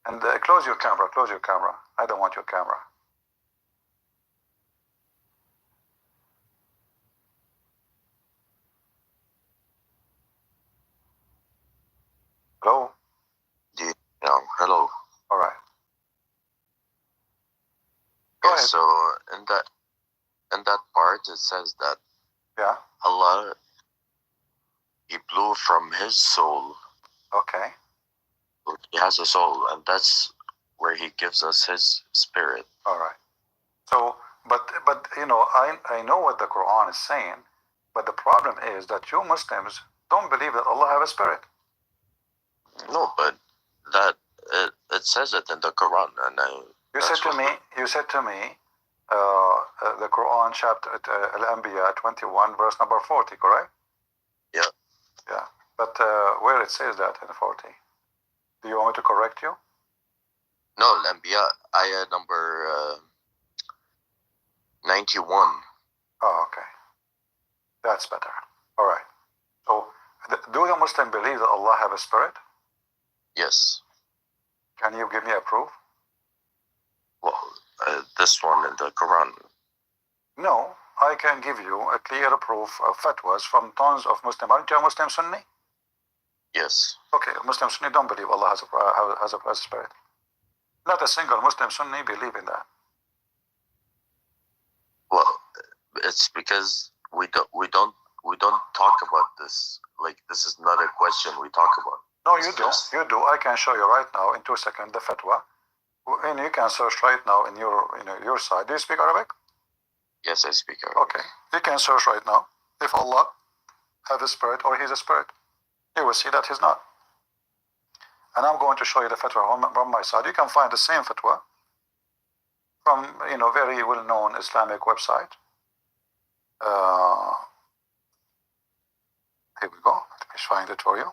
And close your camera. Close your camera. I don't want your camera. Hello? Hello. All right. Go ahead. So in that part it says that Allah, he blew from his soul. Okay. He has a soul, and that's where he gives us his spirit. All right. So, but I know what the Quran is saying, but the problem is that you Muslims don't believe that Allah have a spirit. No, but that it says it in the Quran, and you said to me, the Quran chapter Al-Anbiya 21 verse number 40, correct? Yeah. Yeah. But where it says that in 40? Do you want me to correct you? No, Al-Anbiya, ayah number 91. Oh, okay. That's better. All right. So, do the Muslim believe that Allah have a spirit? Yes. Can you give me a proof? Well, this one in the Quran. No, I can give you a clear proof of fatwas from tons of Muslims. Aren't you a Muslim Sunni? Yes. Okay, Muslim Sunni don't believe Allah has a spirit. Not a single Muslim Sunni believe in that. Well, it's because we don't talk about this. Like, this is not a question we talk about. No, you do. You do. I can show you right now in 2 seconds the fatwa. And you can search right now in your side. Do you speak Arabic? Yes, I speak Arabic. Okay. You can search right now if Allah have a spirit or he's a spirit. You will see that he's not. And I'm going to show you the fatwa from my side. You can find the same fatwa from very well-known Islamic website. Here we go. Let me find it for you.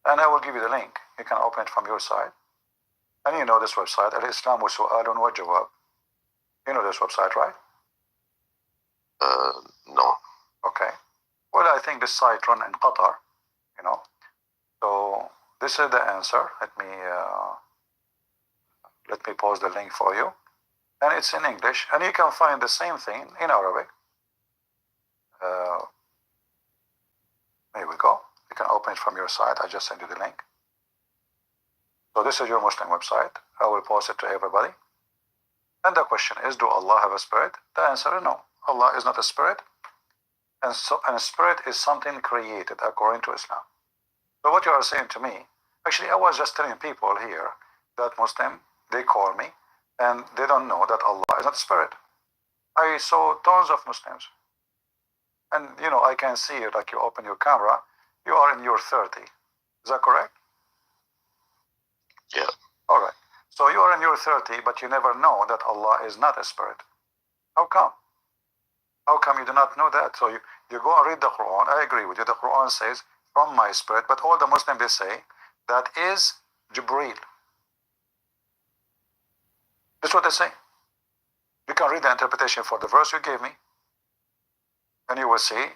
And I will give you the link. You can open it from your side. And you know this website, Al-Islam wa Su'alun wa Jawab. You know this website, right? No. Okay. Well, I think this site run in Qatar, you know. So this is the answer. Let me pause the link for you. And it's in English. And you can find the same thing in Arabic. Here we go. You can open it from your side. I just sent you the link. So this is your Muslim website. I will post it to everybody. And the question is, do Allah have a spirit? The answer is no. Allah is not a spirit. And a spirit is something created according to Islam. So what you are saying to me, actually I was just telling people here that Muslim, they call me and they don't know that Allah is not a spirit. I saw tons of Muslims. And you know, I can see it, like you open your camera, you are in your 30. Is that correct? Yeah. All right. So you are in your 30, but you never know that Allah is not a spirit. How come? How come you do not know that? So you go and read the Quran. I agree with you. The Quran says, from my spirit, but all the Muslims, they say, that is Jibreel. That's what they say. You can read the interpretation for the verse you gave me, and you will see,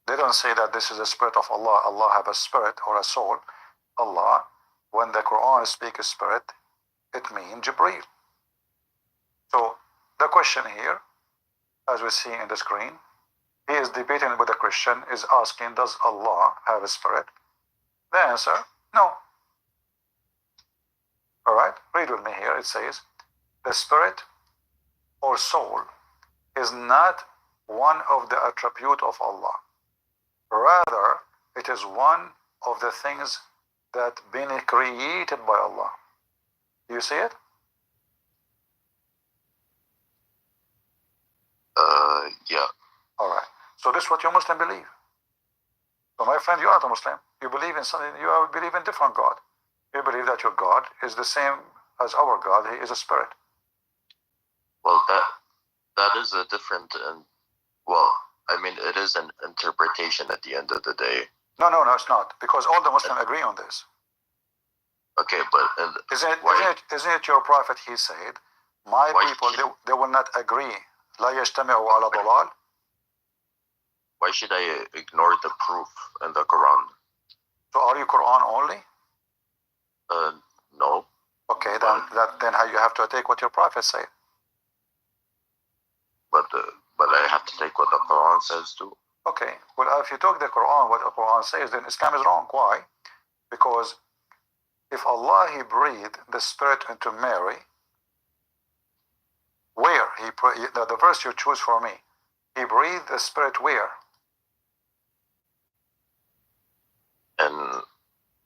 they don't say that this is the spirit of Allah. Allah have a spirit or a soul. Allah, when the Quran speaks spirit, it means Jibreel. So the question here, as we see in the screen, he is debating with the Christian, is asking, does Allah have a spirit? The answer, no. All right, read with me here. It says, the spirit or soul is not one of the attributes of Allah. Rather, it is one of the things that been created by Allah. Do you see it? Yeah. All right. So this is what you Muslim believe. So my friend, you are not a Muslim. You believe in something. You believe in different God. You believe that your God is the same as our God. He is a spirit. Well, that is a different, well, I mean, it is an interpretation at the end of the day. No, it's not, because all the Muslims agree on this. Okay, but isn't it your prophet? He said, "My people, they will not agree. لا يجتمعوا على ضلال." Why should I ignore the proof in the Quran? So are you Quran only? No. Okay, then how you have to take what your prophet said. But I have to take what the Quran says too. Okay, well, if you took the Quran, what the Quran says, then Islam is wrong. Why? Because if Allah, He breathed the Spirit into Mary, where? The verse you choose for me, He breathed the Spirit where? And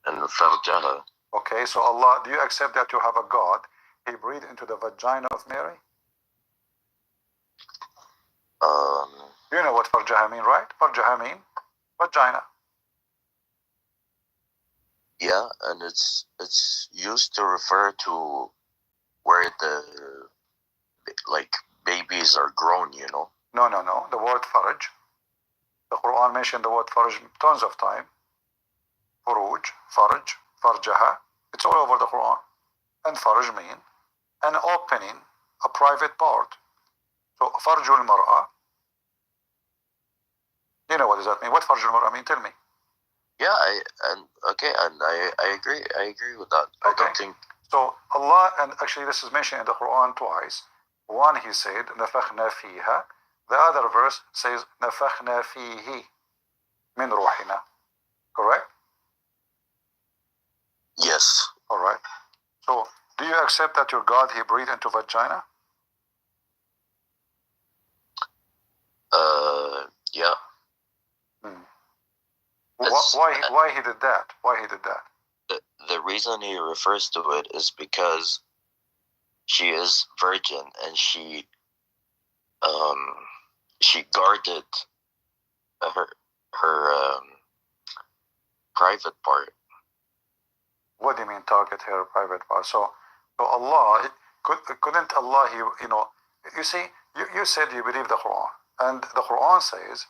Farjaha. Okay, so Allah, do you accept that you have a God? He breathed into the vagina of Mary? You know what Farjaha mean, right? Farjaha mean vagina. Yeah, and it's used to refer to where the babies are grown, you know. No. The word farj. The Quran mentioned the word farj tons of time. Furuj, farj, farjaha. It's all over the Quran. And farj mean an opening, a private part. So farjul mar'a. You know what does that mean? What farjul mar'a mean? Tell me. Yeah, I agree. I agree with that. Okay. I don't think so. Allah, and actually this is mentioned in the Quran twice. One, He said, "Nafakhna fiha." The other verse says, "Nafakhna fihi min ruhina." Correct? Yes. All right. So, do you accept that your God, He breathed into vagina? Yeah. Why He did that? Why He did that? The reason He refers to it is because she is virgin and she guarded her private part. What do you mean target her private part? So Allah, couldn't Allah, you see, you said you believe the Quran, and the Quran says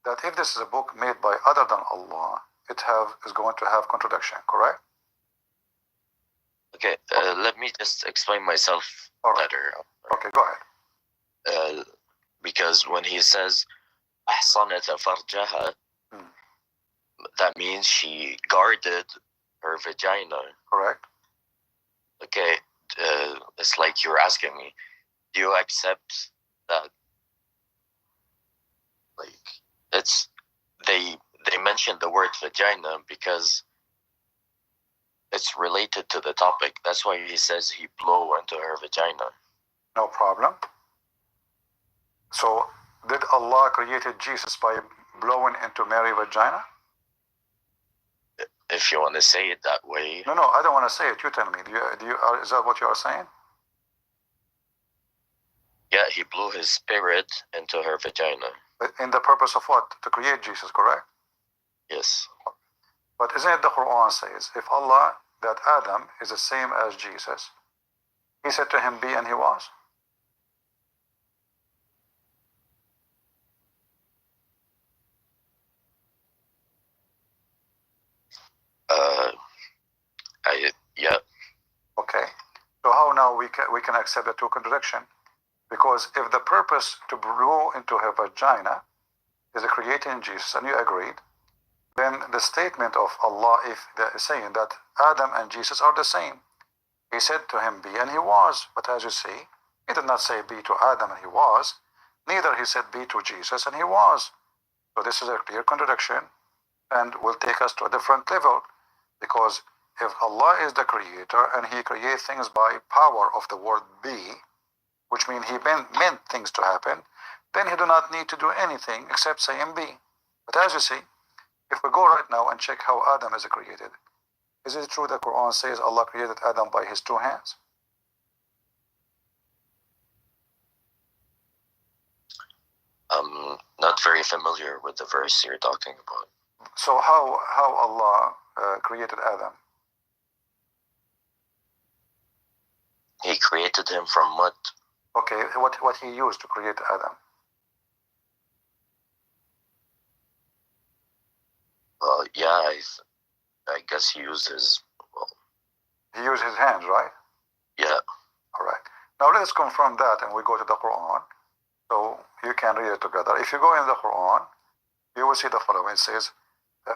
that if this is a book made by other than Allah, is going to have contradiction, correct? Okay, let me just explain myself better. Okay, go ahead. Because when he says أحصنت فرجها, that means she guarded her vagina. Correct. Okay, it's like you're asking me, do you accept that? Like, it's they mentioned the word vagina because it's related to the topic. That's why he says he blew into her vagina. No problem. So, did Allah created Jesus by blowing into Mary's vagina? If you want to say it that way. No, I don't want to say it. You tell me. Is that what you are saying? Yeah, he blew his spirit into her vagina. In the purpose of what? To create Jesus, correct? Yes. But isn't it the Quran says, if Allah, that Adam is the same as Jesus, he said to him, be, and he was? Yeah. Okay. So how now we can accept the two contradiction? Because if the purpose to blow into her vagina is creating Jesus, and you agreed, then the statement of Allah, if they're saying that Adam and Jesus are the same, he said to him, be, and he was. But as you see, he did not say be to Adam and he was, neither he said be to Jesus and he was. So this is a clear contradiction and will take us to a different level, because if Allah is the creator and he creates things by power of the word be, which means he meant things to happen, then he do not need to do anything except saying be. But as you see, if we go right now and check how Adam is created, is it true that Quran says Allah created Adam by his two hands? I'm not very familiar with the verse you're talking about. So how Allah created Adam? He created him from mud. Okay, what he used to create Adam? Well, yeah, I guess he used his. Well, he used his hands, right? Yeah. All right. Now let us confirm that, and we go to the Quran, so you can read it together. If you go in the Quran, you will see the following. It says,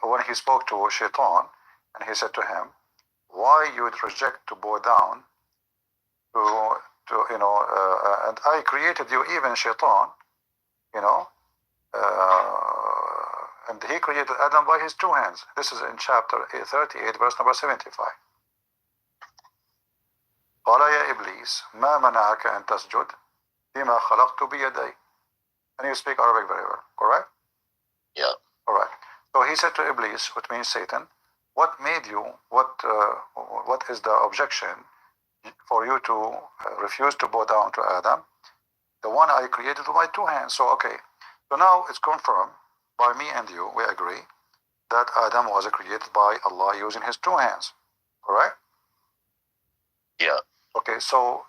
when he spoke to Shaitan, and he said to him, why you would reject to bow down to and I created you, even Shaitan, and he created Adam by his two hands. This is in chapter 38, verse number 75. قال يا إبليس ما منعك أن تسجد لما خلقت بيدي. And you speak Arabic very well, correct? Yeah. All right. So he said to Iblis, which means Satan, what made you, what is the objection for you to refuse to bow down to Adam, the one I created with my two hands? So, okay. So now it's confirmed by me and you, we agree, that Adam was created by Allah using his two hands, correct? Yeah. Okay, so,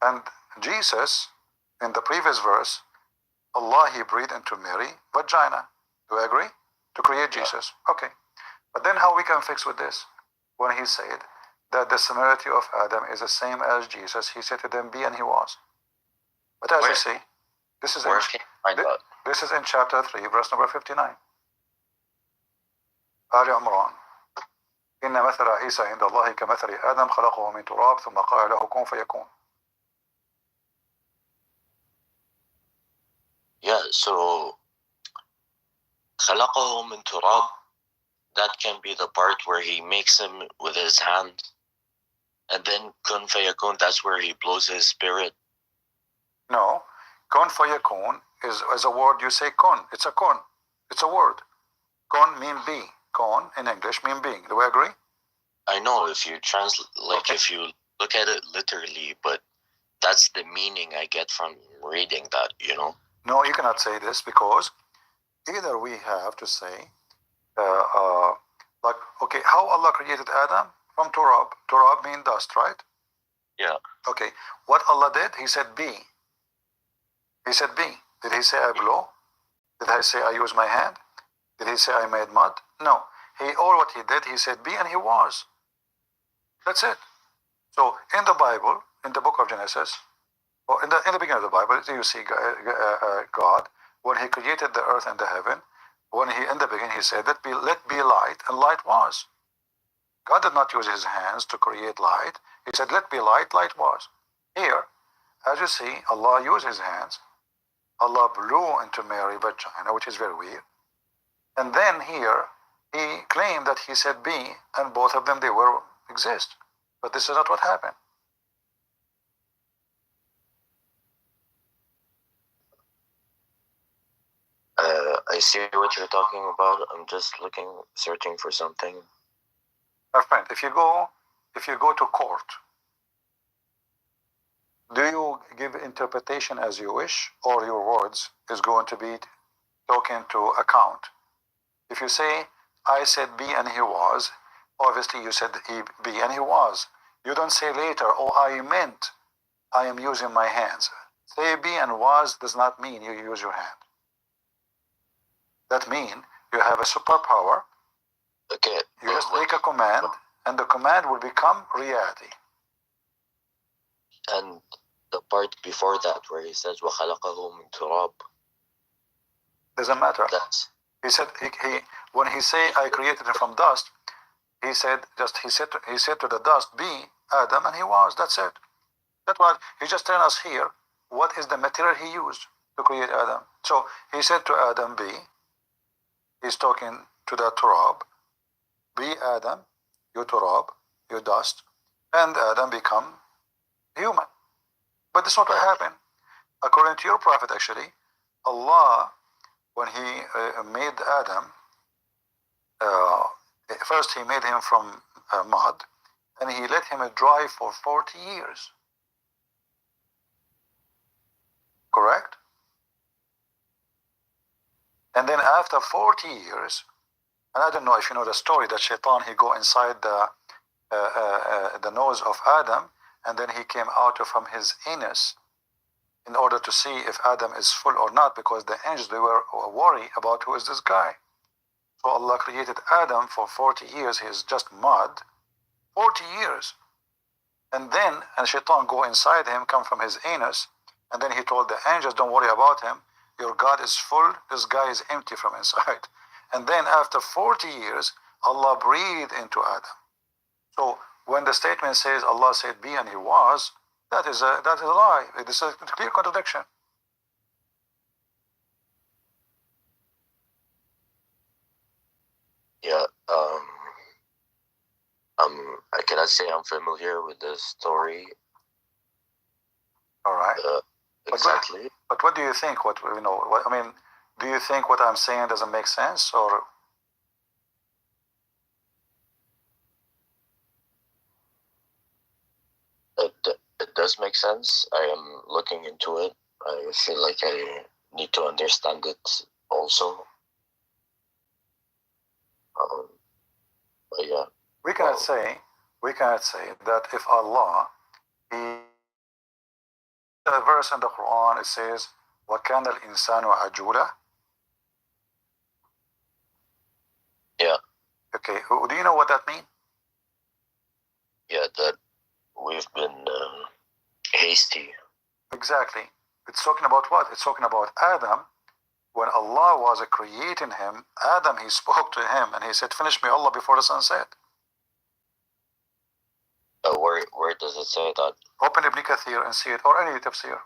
and Jesus, in the previous verse, Allah, he breathed into Mary vagina. Do you agree? To create Jesus. Okay. But then how we can fix with this? When he said that the similarity of Adam is the same as Jesus, he said to them, be, and he was. But as you see, this is in chapter 3, verse number 59. آل عمران. إن مثل عيسى عند الله كمثل آدم خلقه من تراب ثم قال له كن فيكون. Yeah, so خلقه من تراب, that can be the part where he makes him with his hand, and then kun fayakun, that's where he blows his spirit. No, kun fayakun is a word. You say kun. It's a kun. It's a word. Kun mean be. Kun in English mean being. Do we agree? I know, if you translate, if you look at it literally, but that's the meaning I get from reading that, No, you cannot say this, because either we have to say, okay, how Allah created Adam? From turab. Turab means dust, right? Yeah. Okay, what Allah did, he said be. He said be. Did he say I blow? Did he say I use my hand? Did he say I made mud? No. All what he did, he said be, and he was. That's it. So in the Bible, in the book of Genesis, or in the beginning of the Bible, you see God, when he created the earth and the heaven, when he, in the beginning, he said, let be light, and light was. God did not use his hands to create light. He said, let be light, light was. Here, as you see, Allah used his hands. Allah blew into Mary's vagina, which is very weird. And then here, he claimed that he said be, and both of them, they were exist. But this is not what happened. I see what you're talking about. I'm just searching for something. My friend, if you go to court, do you give interpretation as you wish, or your words is going to be taken to account? If you say, I said be and he was, obviously you said he be and he was. You don't say later, oh, I meant I am using my hands. Say be and was does not mean you use your hand. That means you have a superpower. Okay. You just make a command, and the command will become reality. And the part before that where he says وَخَلَقَهُ مِنْ تُرَابٍ, Doesn't matter. He said he when he say I created him from dust, he said to the dust be Adam, and he was. That's it. That's what he just telling us here. What is the material he used to create Adam? So he said to Adam be. He's talking to the turab. Be Adam, you turab, you dust, and Adam become human. But this is not what happened. According to your prophet, actually, Allah, when he made Adam, first he made him from mud, and he let him dry for 40 years. Correct? And then after 40 years, and I don't know if you know the story that Shaitan, he go inside the nose of Adam, and then he came out from his anus in order to see if Adam is full or not, because the angels, they were worried about who is this guy. So Allah created Adam for 40 years. He is just mud. 40 years. And then, and Shaitan go inside him, come from his anus, and then he told the angels, don't worry about him. Your God is full. This guy is empty from inside. And then after 40 years, Allah breathed into Adam. So when the statement says Allah said be and he was, that is a lie. This is a clear contradiction. Yeah. I cannot say I'm familiar with the story. All right. Exactly. But what do you think? Do you think what I'm saying doesn't make sense, or? It does make sense. I am looking into it. I feel like I need to understand it also. But yeah. We cannot say that if Allah, a verse in the Quran, it says, وَكَانَ الْإِنسَانُ عَجُولًا. Yeah. Okay, do you know what that means? Yeah, that we've been hasty. Exactly. It's talking about what? It's talking about Adam. When Allah was creating him, Adam, he spoke to him and he said, finish me, Allah, before the sun set. Where does it say that? Open Ibn Kathir and see it, or any tafsir.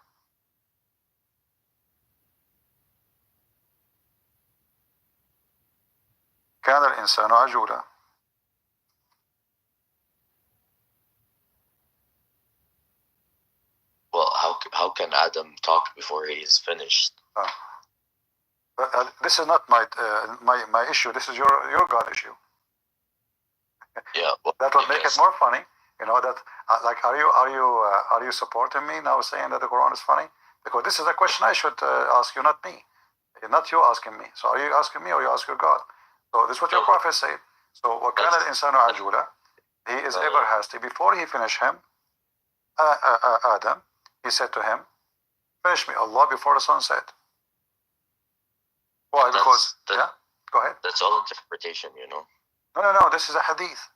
كان الإنسان عجولا. Well, how can Adam talk before he is finished? This is not my issue. This is your God issue. Yeah. Well, that would make it more funny. You know that like are you supporting me now, saying that the Quran is funny? Because this is a question I should ask you, not me. Not you asking me. So are you asking me or you ask your God? So this is what your prophet said. So وَكَانَ الْإِنسَانُ عَجُولًا. He is ever hasty. Before he finished him, Adam, he said to him, finish me, Allah, before the sun set. Why? Because, yeah? Go ahead. That's all interpretation, you know? No. This is a hadith.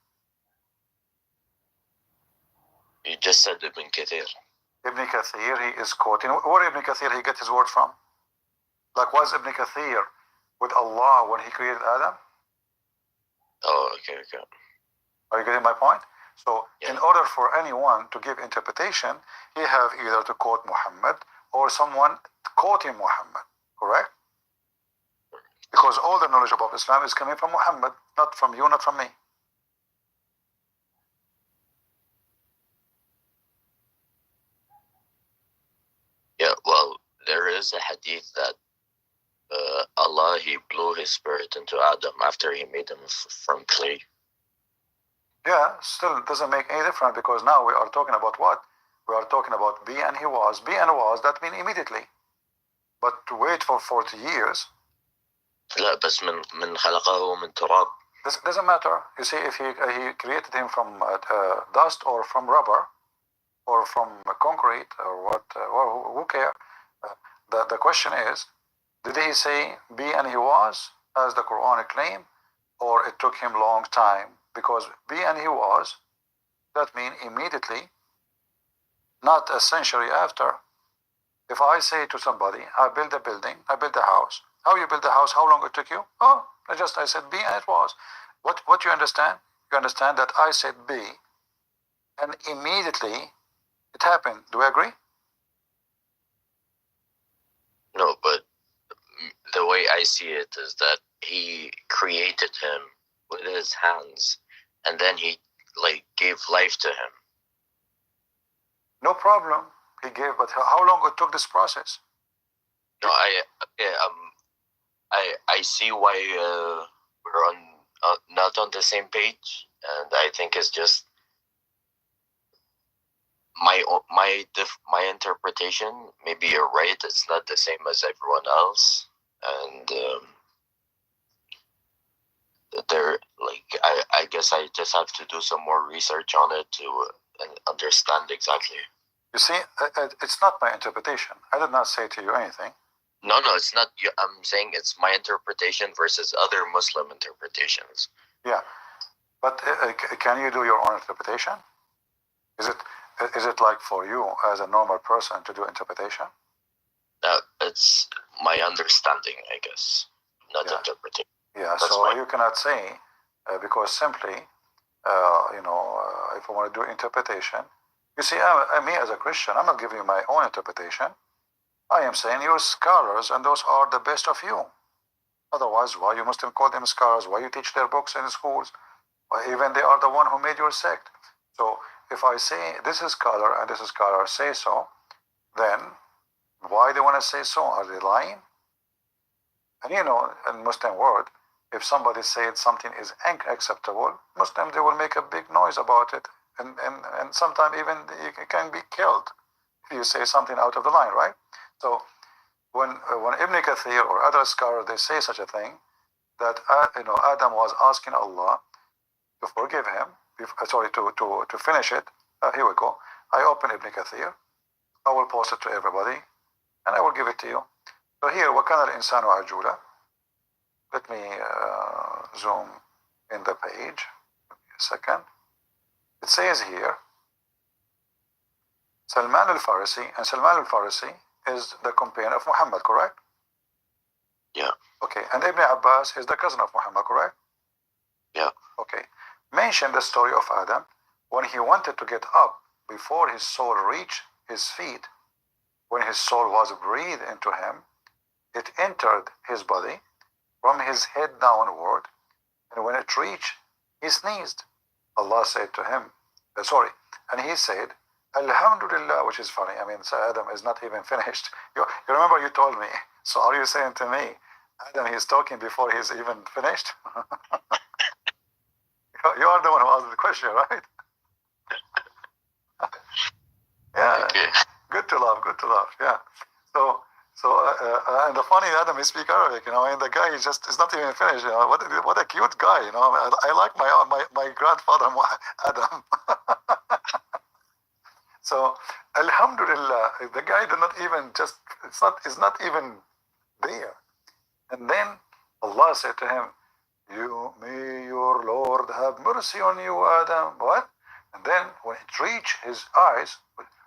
You just said Ibn Kathir. Ibn Kathir, he is quoting. Where Ibn Kathir he get his word from? Like, was Ibn Kathir with Allah when he created Adam? Oh, okay. Are you getting my point? So, Yeah. in order for anyone to give interpretation, he have either to quote Muhammad or someone quoting Muhammad, correct? Because all the knowledge about Islam is coming from Muhammad, not from you, not from me. Yeah, well, there is a hadith that Allah, he blew his spirit into Adam after he made him from clay. Yeah, still doesn't make any difference, because now we are talking about what? We are talking about be and he was. Be and was, that means immediately. But to wait for 40 years, لا بس من خلقه من تراب. this doesn't matter. You see, if he created him from dust or from rubber or from concrete or what, who cares? The question is, did he say be and he was, as the Quran claim, or it took him long time? Because be and he was, that means immediately, not a century after. If I say to somebody, I build a building, I build a house. How you build a house? How long it took you? Oh, I said be and it was. What you understand? You understand that I said be, and immediately it happened. Do we agree? No, but the way I see it is that he created him with his hands, and then he gave life to him. No problem. He gave, but how long it took this process? No, I see why we're on not on the same page, and I think it's just my interpretation. Maybe you're right. It's not the same as everyone else, and I guess I just have to do some more research on it to understand exactly. You see, it's not my interpretation. I did not say to you anything. No, it's not. I'm saying it's my interpretation versus other Muslim interpretations. Yeah, but can you do your own interpretation? Is it like for you as a normal person to do interpretation? It's my understanding, I guess, not interpretation. Yeah, That's so fine. you cannot say because simply, if I want to do interpretation, you see, me as a Christian, I'm not giving you my own interpretation. I am saying you're scholars, and those are the best of you. Otherwise, why you Muslim call them scholars? Why you teach their books in schools? Why even they are the one who made your sect. So if I say this is scholar and this is scholar say so, then why they want to say so? Are they lying? And in Muslim world, if somebody said something is unacceptable, Muslims, they will make a big noise about it, and sometimes even you can be killed if you say something out of the line, right? So when Ibn Kathir or other scholars, they say such a thing, that Adam was asking Allah to forgive him, to finish it. Here we go. I open Ibn Kathir. I will post it to everybody, and I will give it to you. So here, وَكَانَ الْإِنسَانُ عَجُولًا. Let me zoom in the page. Give me a second. It says here, Salman al-Farisi, and Salman al-Farisi is the companion of Muhammad, correct? Yeah. Okay, and Ibn Abbas is the cousin of Muhammad, correct? Yeah. Okay. Mention the story of Adam when he wanted to get up before his soul reached his feet. When his soul was breathed into him, it entered his body from his head downward, and when it reached, he sneezed. Allah said to him, and he said, Alhamdulillah, which is funny. I mean, so Adam is not even finished. You remember you told me, so are you saying to me, Adam, he's talking before he's even finished? You are the one who asked the question, right? Yeah. Okay. Good to laugh. Yeah. So and the funny, Adam, he speak Arabic, and the guy is not even finished. What a cute guy, I like my grandfather Adam. So Alhamdulillah, the guy did not even it's not even there. And then Allah said to him, may your Lord have mercy on you, Adam. What? And then when it reached his eyes,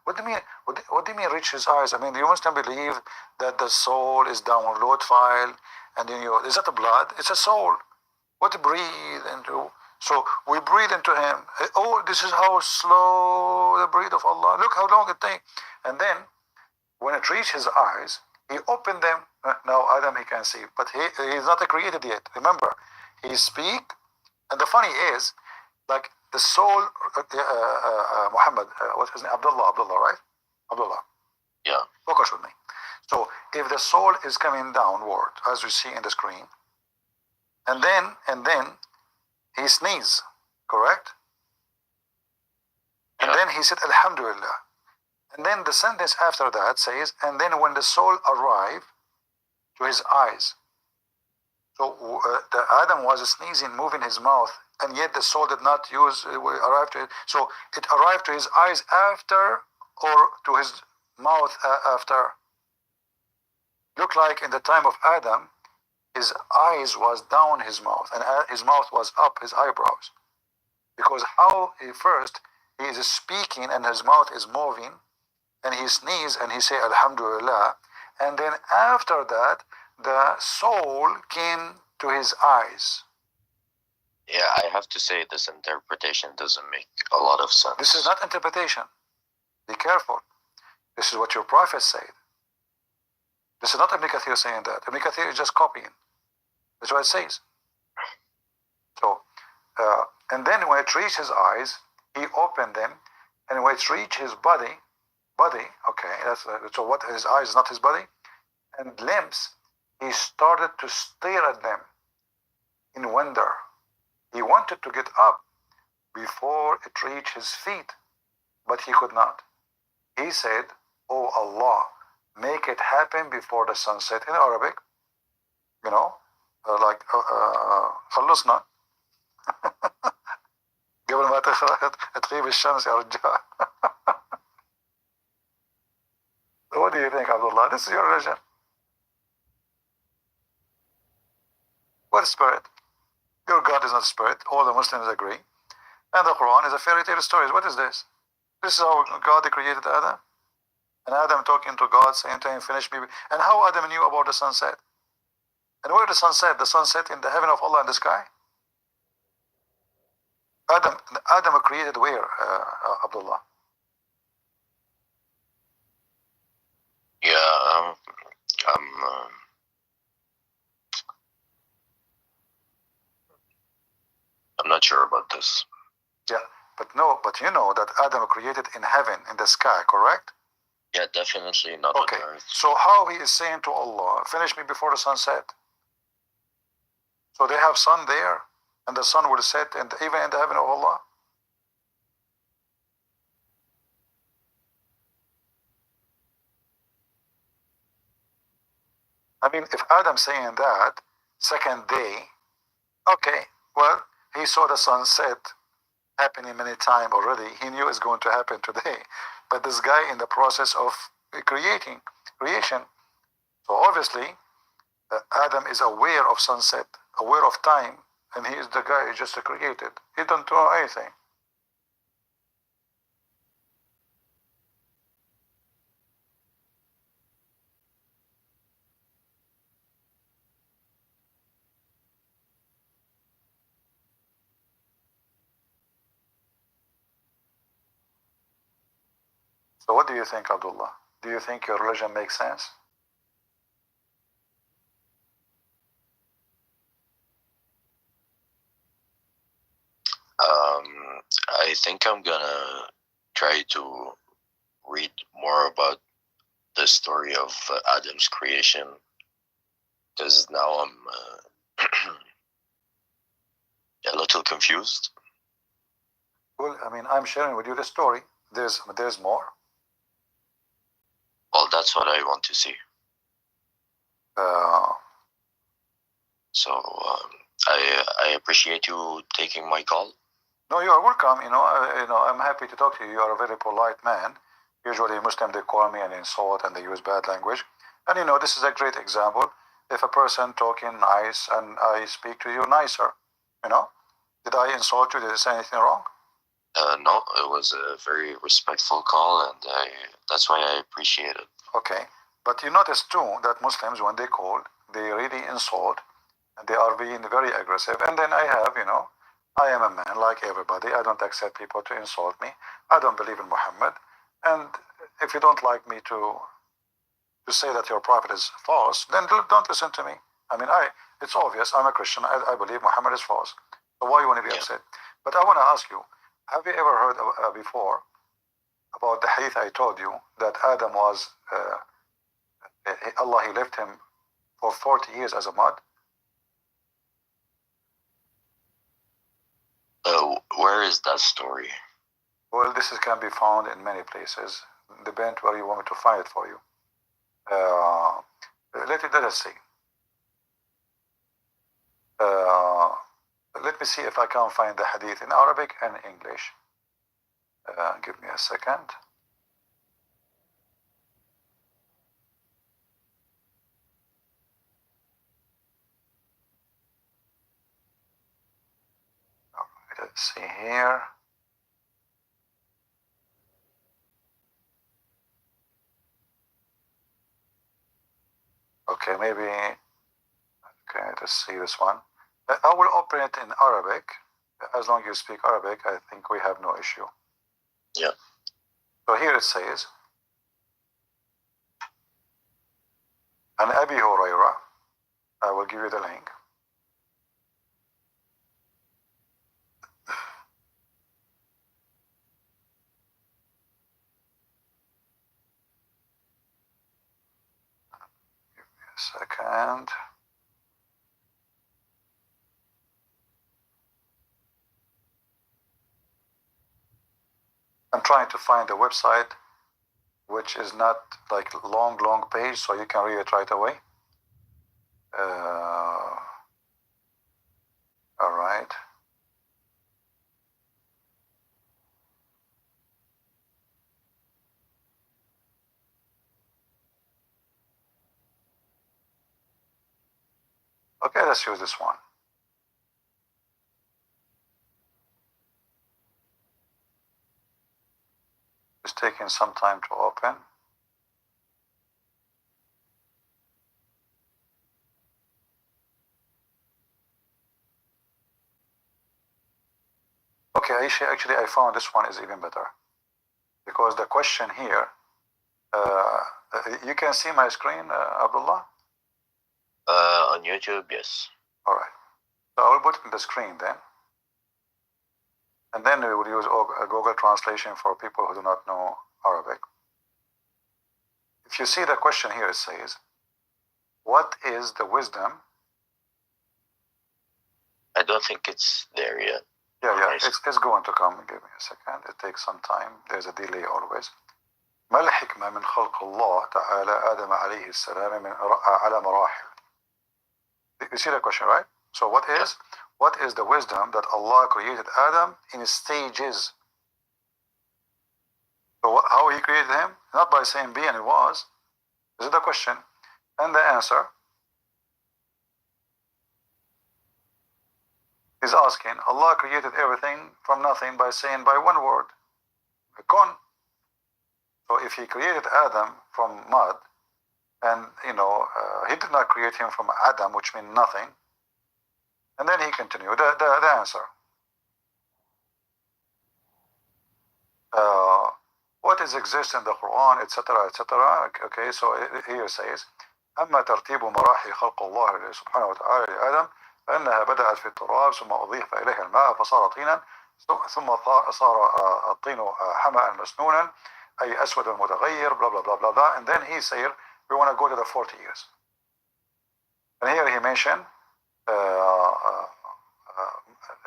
what do you mean? What do you mean reach his eyes? I mean, you Muslim believe that the soul is download file, and then is that the blood? It's a soul. What to breathe into? So we breathe into him. Oh, this is how slow the breath of Allah. Look how long it takes. And then when it reached his eyes, he opened them. Now Adam he can see, but he is not created yet. Remember, he speak, and the funny is, like the soul, Muhammad, what's his name? Abdullah, right? Abdullah. Yeah. Focus with me. So if the soul is coming downward, as you see in the screen, and then he sneezed, correct? And Yeah. then he said, Alhamdulillah. And then the sentence after that says, and then when the soul arrived to his eyes. So the Adam was sneezing, moving his mouth, and yet the soul did not arrive to it. So it arrived to his eyes after, or to his mouth after. Look like in the time of Adam, his eyes was down his mouth, and his mouth was up, his eyebrows. Because how he is speaking and his mouth is moving, and he sneezes and he say Alhamdulillah, and then after that the soul came to his eyes. Yeah, I have to say this interpretation doesn't make a lot of sense. This is not interpretation. Be careful. This is what your prophet said. This is not Ibn Kathir saying that. Ibn Kathir is just copying. That's what it says. So, and then when it reached his eyes, he opened them, and when it reached his body, okay, so what, his eyes is not his body, and limbs, he started to stare at them in wonder. He wanted to get up before it reached his feet, but he could not. He said, "Oh Allah, make it happen before the sunset." In Arabic, like خلصنا قبل ما تغيب الشمس يا رجال. What do you think, Abdullah? This is your religion. What is spirit? Your God is not spirit. All the Muslims agree. And the Quran is a fairy tale story. What is this? This is how God created Adam. And Adam talking to God, saying to him, finish me. And how Adam knew about the sunset? And where the sunset? The sunset in the heaven of Allah in the sky? Adam created where, Abdullah? Yeah, I'm not sure about this. Yeah, but you know that Adam created in heaven, in the sky, correct? Yeah, definitely not Okay, on earth. so how he is saying to Allah, finish me before the sunset? So they have sun there, and the sun will set even in the heaven of Allah. I mean, if Adam saying that, second day, okay, well, he saw the sunset happening many times already. He knew it's going to happen today. But this guy in the process of creation. So obviously, Adam is aware of sunset, aware of time, and he is the guy who just created. He don't know anything. So what do you think, Abdullah? Do you think your religion makes sense? I think I'm gonna try to read more about the story of Adam's creation, because now I'm a little confused. Well, I mean, I'm sharing with you the story. There's more. Well, that's what I want to see. So I appreciate you taking my call. No, you are welcome. I'm happy to talk to you. You are a very polite man. Usually, Muslim, they call me and insult and they use bad language. And this is a great example. If a person talking nice and I speak to you nicer, did I insult you? Did I say anything wrong? No, it was a very respectful call, and that's why I appreciate it. Okay, but you notice too that Muslims, when they call, they really insult, and they are being very aggressive. And then I have, I am a man like everybody. I don't accept people to insult me. I don't believe in Muhammad. And if you don't like me to say that your prophet is false, then don't listen to me. I mean, it's obvious. I'm a Christian. I believe Muhammad is false. So why you want to be upset? But I want to ask you, have you ever heard before about the hadith I told you that Adam was, Allah, he left him for 40 years as a mud? Where is that story? Well, this can be found in many places. Depend where you want me to find it for you. Let us see. Let me see if I can find the hadith in Arabic and English. Give me a second. All right, let's see here. Okay, maybe. Okay, let's see this one. I will open it in Arabic. As long as you speak Arabic, I think we have no issue. Yeah. So here it says, An Abi Hurairah, I will give you the link. Give me a second. I'm trying to find a website which is not like long page, so you can read it right away. All right. Okay, let's use this one. It's taking some time to open. Okay, actually I found this one is even better. Because the question here, you can see my screen, Abdullah? On YouTube, yes. All right. So I will put it in the screen then. And then we will use Google Translation for people who do not know Arabic. If you see the question here, it says, what is the wisdom? I don't think it's there yet. Yeah, it's going to come. Give me a second. It takes some time. There's a delay always. ما الحكمة من خلق الله تعالى آدم عليه السلام على مراحل. You see the question, right? So what is the wisdom that Allah created Adam in stages? So how he created him? Not by saying be and it was. This is the question. And the answer is asking, Allah created everything from nothing by saying by one word, kun. So if he created Adam from mud, and he did not create him from Adam, which means nothing, and then he continued the answer. What is exists in the Quran, etc., etc. Okay, so here says, أما ترتيب مراحل خلق الله سبحانه وتعالى لآدم فإنها بدأت في التراب ثم أضيف إليها الماء فصار طينا ثم صار الطين حمأ مسنونا أي أسود متغير blah blah blah blah blah. And then he said we want to go to the 40 years. And here he mentioned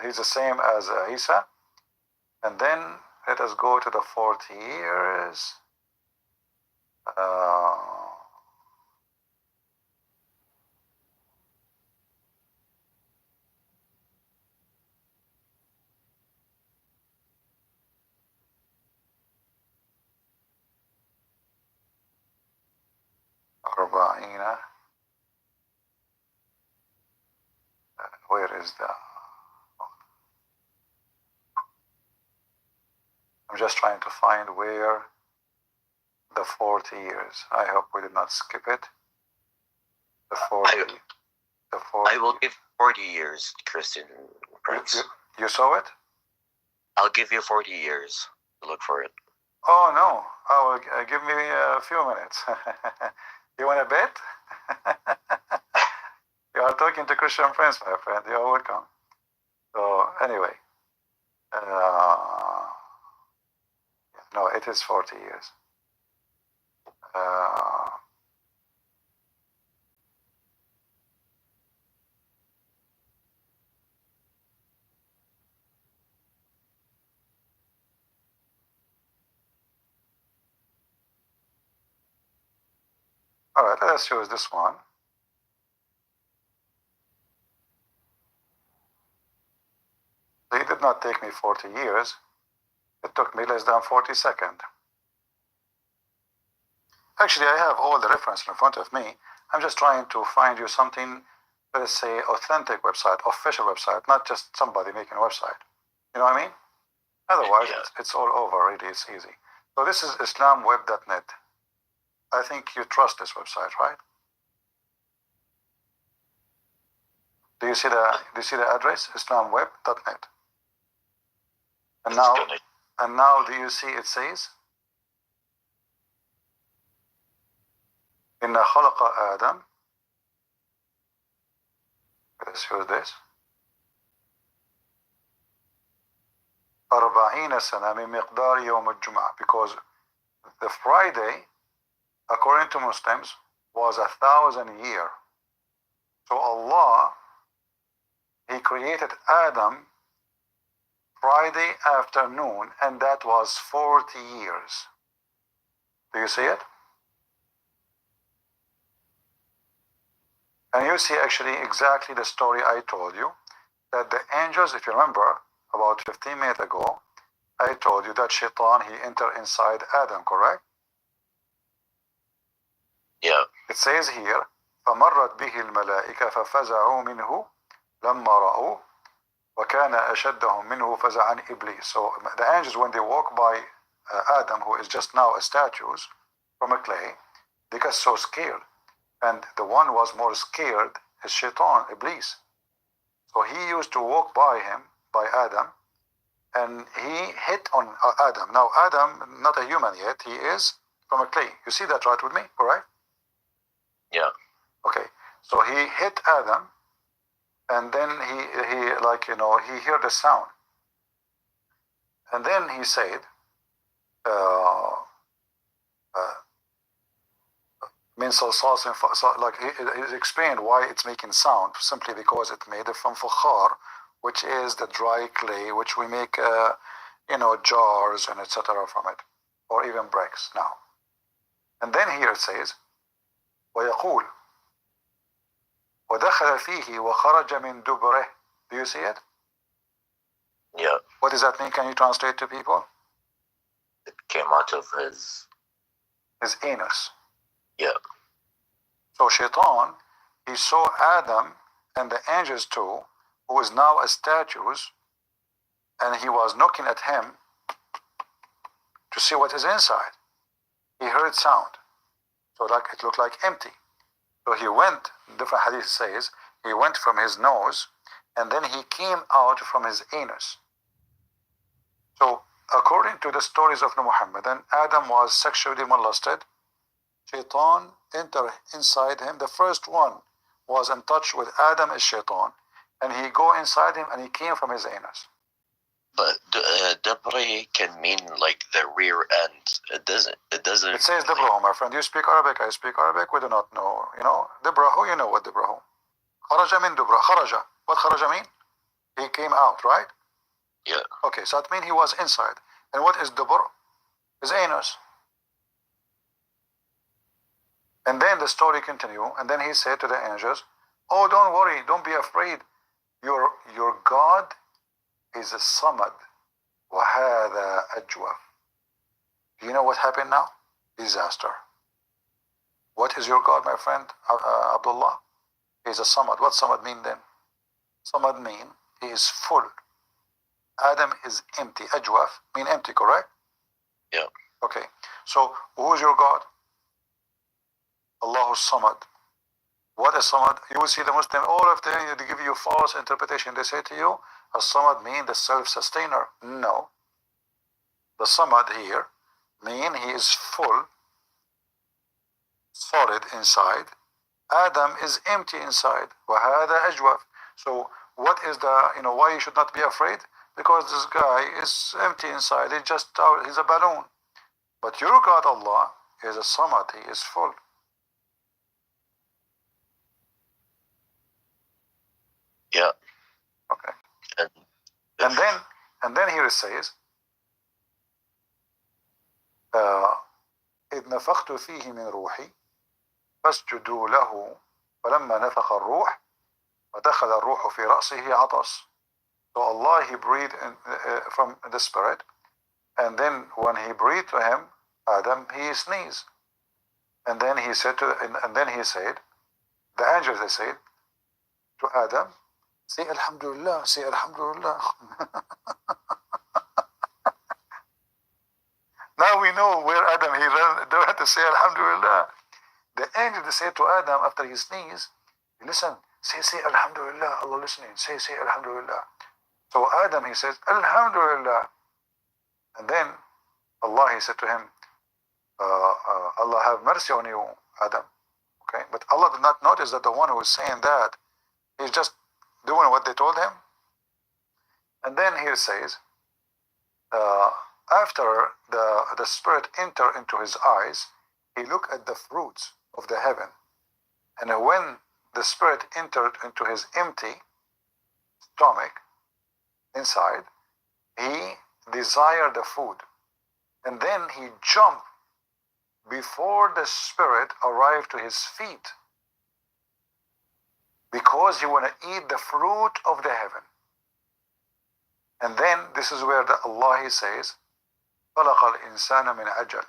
he's the same as Isa. And then let us go to the 40 years. أربعين. Where is the I'm just trying to find where the 40 years. I hope we did not skip it. The 40. The 40. I will give 40 years, Christian Prince. You saw it? I'll give you 40 years to look for it. Oh no! Oh, give me a few minutes. You want a bet? You are talking to Christian Prince, my friend. You are welcome. So anyway, no, it is 40 years. All right, let's use this one. It did not take me 40 years. It took me less than 40 seconds. Actually, I have all the reference in front of me. I'm just trying to find you something, let us say, authentic website, official website, not just somebody making a website. You know what I mean? Otherwise, it's all over, really. It's easy. So this is islamweb.net. I think you trust this website, right? Do you see the address? islamweb.net. And now do you see it says إن خلق آدم. Let's use this. 40 سنة من مقدار يوم الجمعة, because the Friday, according to Muslims, was 1,000 years. So Allah, He created Adam Friday afternoon, and that was 40 years. Do you see it? And you see actually exactly the story I told you, that the angels, if you remember, about 15 minutes ago, I told you that Shaitan, he entered inside Adam, correct? Yeah. It says here, فمرت به الملائكة ففزعوا منه لما رأوه وكان أشدهم منه فزعا إبليس. So the angels, when they walk by Adam, who is just now a statue from a clay, they got so scared. And the one was more scared is Shaitan, Iblis. So he used to walk by him, by Adam, and he hit on Adam. Now Adam, not a human yet, he is from a clay. You see that right with me, all right? Yeah. Okay, so he hit Adam, and then he like, you know, he heard the sound. And then he said, like he explained why it's making sound, simply because it made it from fakhar, which is the dry clay, which we make, you know, jars and etc. from it, or even bricks now. And then here it says, ويقول ودخل فيه وخرج من دبره. Do you see it? Yeah. What does that mean? Can you translate to people? It came out of his anus. Yeah. So Shaitan, he saw Adam and the angels too, who is now a statue, and he was knocking at him to see what is inside. He heard sound, so like it looked like empty. So he went, different hadith says, he went from his nose, and then he came out from his anus. So according to the stories of Muhammad, Adam was sexually molested. Shaitan entered inside him. The first one was in touch with Adam is Shaitan, and he go inside him and he came from his anus. But Debra can mean like the rear end. It doesn't. It says Debrahu, my friend. You speak Arabic, I speak Arabic. We do not know. You know Debrahu. You know what Debrahu? Kharaja min Dubra. Kharaja. What kharaja mean? He came out, right? Yeah. Okay, so that means he was inside. And what is Dubr? His anus. And then the story continue. And then he said to the angels, "Oh, don't worry, don't be afraid. Your God is a Samad. وَهَذَا أَجْوَفْ." Do you know what happened now? Disaster. What is your God, my friend Abdullah? He is a Samad. What Samad mean then? Samad mean he is full. Adam is empty. Ajwaf mean empty, correct? Yeah. Okay. So who is your God? Allahu Samad. What is Samad? You will see the Muslim, all of them, they give you false interpretation. They say to you, As-Samad means the self-sustainer. No. The Samad here mean he is full, solid inside. Adam is empty inside. وَهَذَا أَجْوَفْ. So what is the, why you should not be afraid? Because this guy is empty inside. He's a balloon. But your God, Allah, is a Samad. He is full. Yeah. Okay. And And then here it says, إذ نفخت فيه من روحي فاسجدوا له فلما نفخ الروح ودخل الروح في رأسه عطس. So Allah, he breathed from the spirit, and then when he breathed to him, Adam, he sneezed. And then he said the angels, they said to Adam, say Alhamdulillah, say Alhamdulillah. Now we know where Adam, he had to say Alhamdulillah. The angel, they said to Adam after he sneezed, listen, say Alhamdulillah, Allah listening, say Alhamdulillah. So Adam, he says, Alhamdulillah. And then Allah, he said to him, Allah have mercy on you, Adam. Okay, but Allah did not notice that the one who was saying that, he's just doing what they told him. And then here it says, after the spirit entered into his eyes, he looked at the fruits of the heaven. And when the spirit entered into his empty stomach inside, he desired the food. And then he jumped before the spirit arrived to his feet, because he want to eat the fruit of the heaven. And then this is where Allah, he says, خلق الإنسان من عجل.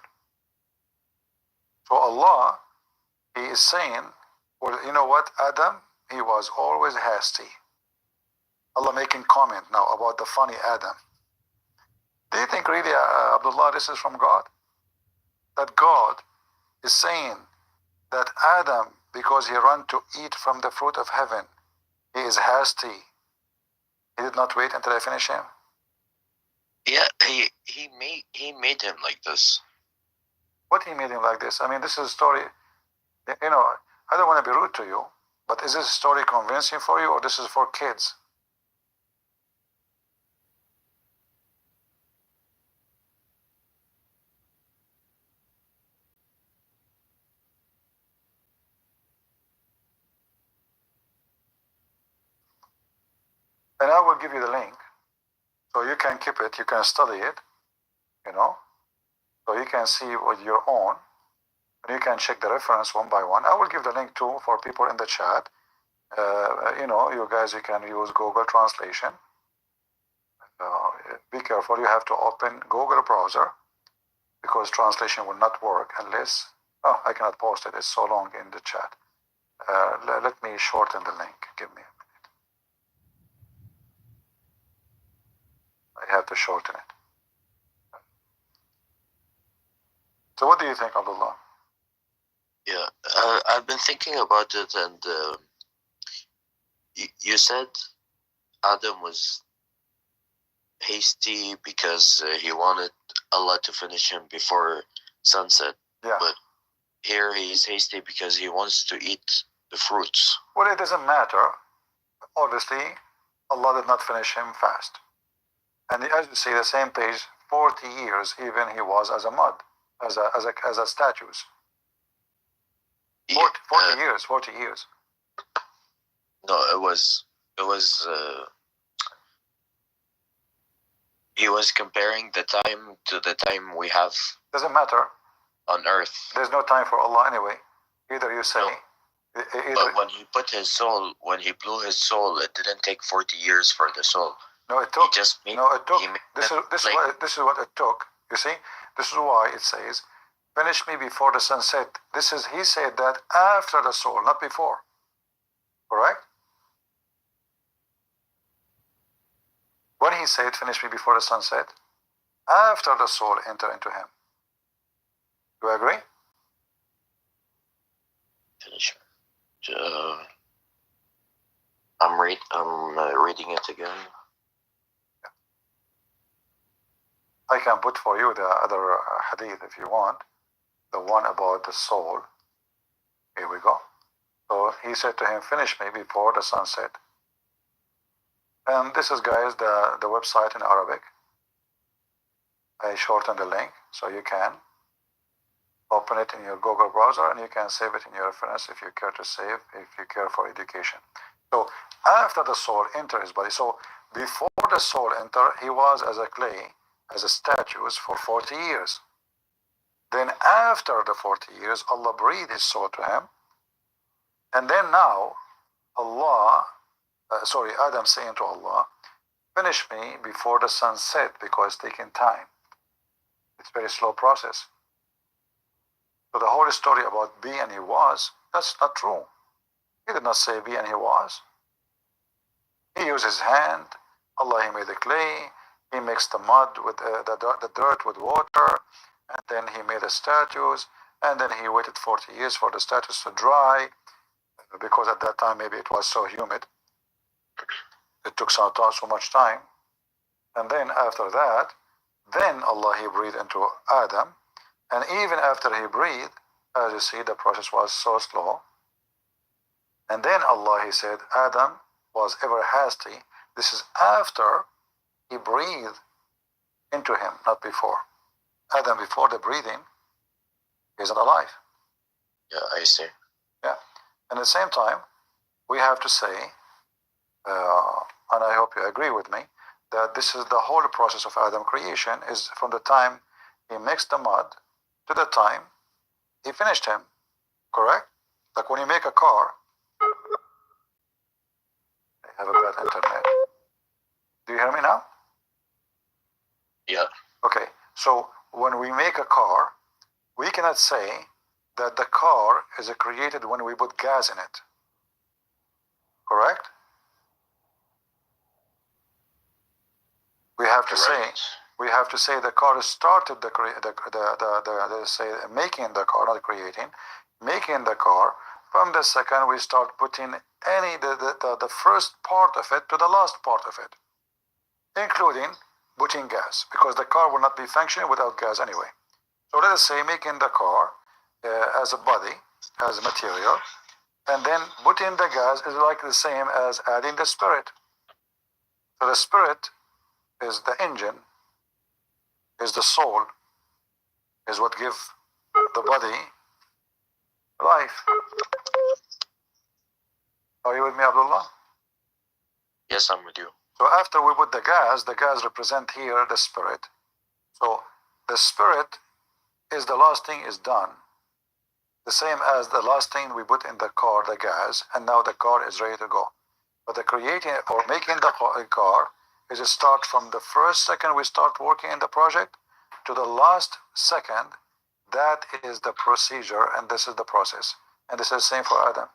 So Allah, he is saying, well, you know what, Adam, he was always hasty. Allah making comment now about the funny Adam. Do you think really, Abdullah, this is from God? That God is saying that Adam, because he ran to eat from the fruit of heaven, he is hasty. He did not wait until I finish him. Yeah, he made him like this. What he made him like this? I mean, this is a story. I don't want to be rude to you, but is this story convincing for you, or this is for kids? And I will give you the link, so you can keep it, you can study it, so you can see with your own, and you can check the reference one by one. I will give the link too for people in the chat. You guys, you can use Google Translation. Be careful, you have to open Google browser, because translation will not work unless, I cannot post it, it's so long in the chat. Let me shorten the link, give me a minute. I have to shorten it. So what do you think, Abdullah? Yeah, I've been thinking about it, and you said Adam was hasty because he wanted Allah to finish him before sunset. Yeah. But here he's hasty because he wants to eat the fruits. Well, it doesn't matter. Obviously, Allah did not finish him fast. And as you see, the same page, 40 years even he was as a mud, as a statues. 40 years. No, it was he was comparing the time to the time we have. Doesn't matter. On earth. There's no time for Allah anyway. Either you say. No. But when he put his soul, when he blew his soul, it didn't take 40 years for the soul. No, it took. It took. This is what it took. You see, this is why it says, "Finish me before the sunset." He said that after the soul, not before. Correct? When he said, "Finish me before the sunset," after the soul enter into him. Do you agree? Finish. I'm reading it again. I can put for you the other hadith if you want. The one about the soul. Here we go. So he said to him, finish me before the sunset. And this is, guys, the website in Arabic. I shortened the link so you can open it in your Google browser and you can save it in your reference if you care to save, if you care for education. So after the soul enters his body, so before the soul entered, he was as a clay, as a statue for 40 years. Then after the 40 years, Allah breathed his soul to him. And then now, Adam saying to Allah, finish me before the sun set because it's taking time. It's a very slow process. So the whole story about be and he was, that's not true. He did not say be and he was. He used his hand. Allah, he made the clay. He mixed the mud with the dirt with water. And then he made the statues. And then he waited 40 years for the statues to dry. Because at that time maybe it was so humid. It took so much time. And then after that, then Allah, he breathed into Adam. And even after he breathed, as you see, the process was so slow. And then Allah, he said, Adam was ever hasty. This is after he breathed into him, not before. Adam, before the breathing, isn't alive. Yeah, I see. Yeah. And at the same time, we have to say, and I hope you agree with me, that this is the whole process of Adam creation is from the time he mixed the mud to the time he finished him. Correct? Like when you make a car, I have a bad internet. Do you hear me now? Yeah. Okay. So when we make a car, we cannot say that the car is created when we put gas in it. Correct? We have to say the car started making the car, not creating, making the car from the second we start putting the first part of it to the last part of it, including putting gas, because the car will not be functioning without gas anyway. So let us say making the car as a body, as a material, and then putting the gas is like the same as adding the spirit. So the spirit is the engine, is the soul, is what gives the body life. Are you with me, Abdullah? Yes, I'm with you. So after we put the gas represents here the spirit. So the spirit is the last thing is done. The same as the last thing we put in the car, the gas, and now the car is ready to go. But the creating or making the car is a start from the first second we start working in the project to the last second. That is the procedure, and this is the process. And this is the same for Adam.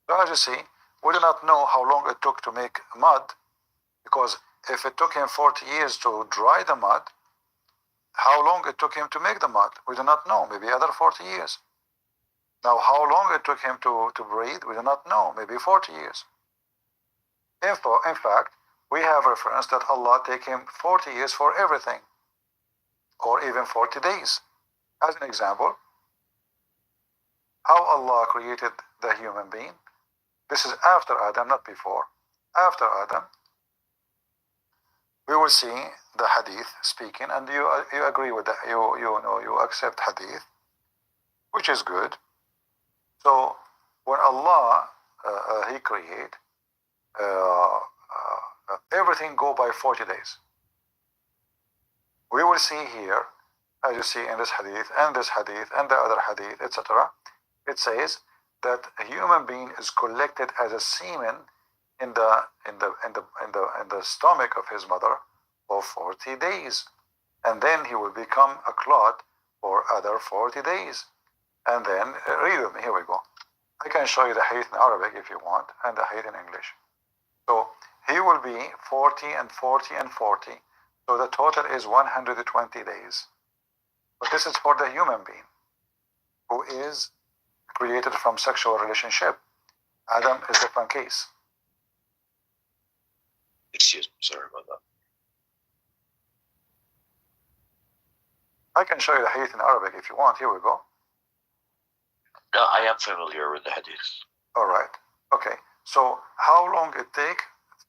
So as you see, we do not know how long it took to make mud, because if it took him 40 years to dry the mud, how long it took him to make the mud? We do not know. Maybe other 40 years. Now, how long it took him to breathe? We do not know. Maybe 40 years. In fact, we have reference that Allah take him 40 years for everything, or even 40 days. As an example, how Allah created the human being. This is after Adam, not before. After Adam, we will see the hadith speaking, and you agree with that. You accept hadith, which is good. So when Allah he create everything go by 40 days. We will see here, as you see in this hadith and this hadith and the other hadith, etc. It says that a human being is collected as a semen in the stomach of his mother for 40 days, and then he will become a clot for other 40 days. And then read with me. Here we go. I can show you the hadith in Arabic if you want, and the hadith in English. So he will be 40 and 40 and 40 So the total is 120 days. But this is for the human being who is created from sexual relationship. Adam is a different case. Excuse me, sorry about that. I can show you the hadith in Arabic if you want. Here we go. No, I am familiar with the hadith. All right. Okay. So how long it take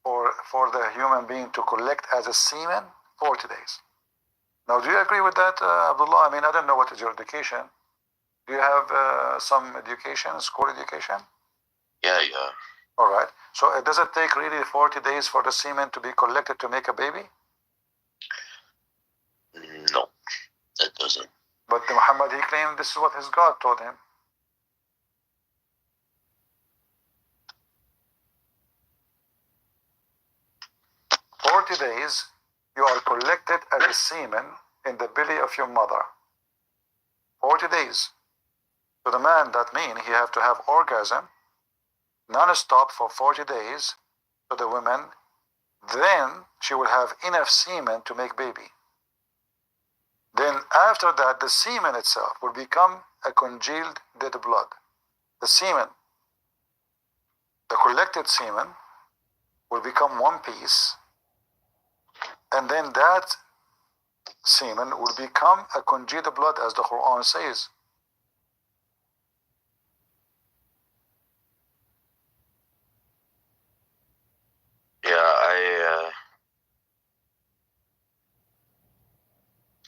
for the human being to collect as a semen? 40 days. Now, do you agree with that, Abdullah? I mean, I don't know what is your education. Do you have some education, school education? Yeah. All right. So does it take really 40 days for the semen to be collected to make a baby? No, it doesn't. But Muhammad, he claimed this is what his God told him. "40 days, you are collected as a semen in the belly of your mother." 40 days. So the man, that means he have to have orgasm non-stop for 40 days. So the woman, then she will have enough semen to make baby. Then after that, the semen itself will become a congealed dead blood. The semen, the collected semen, will become one piece, and then that semen will become a congealed blood, as the Quran says. Yeah,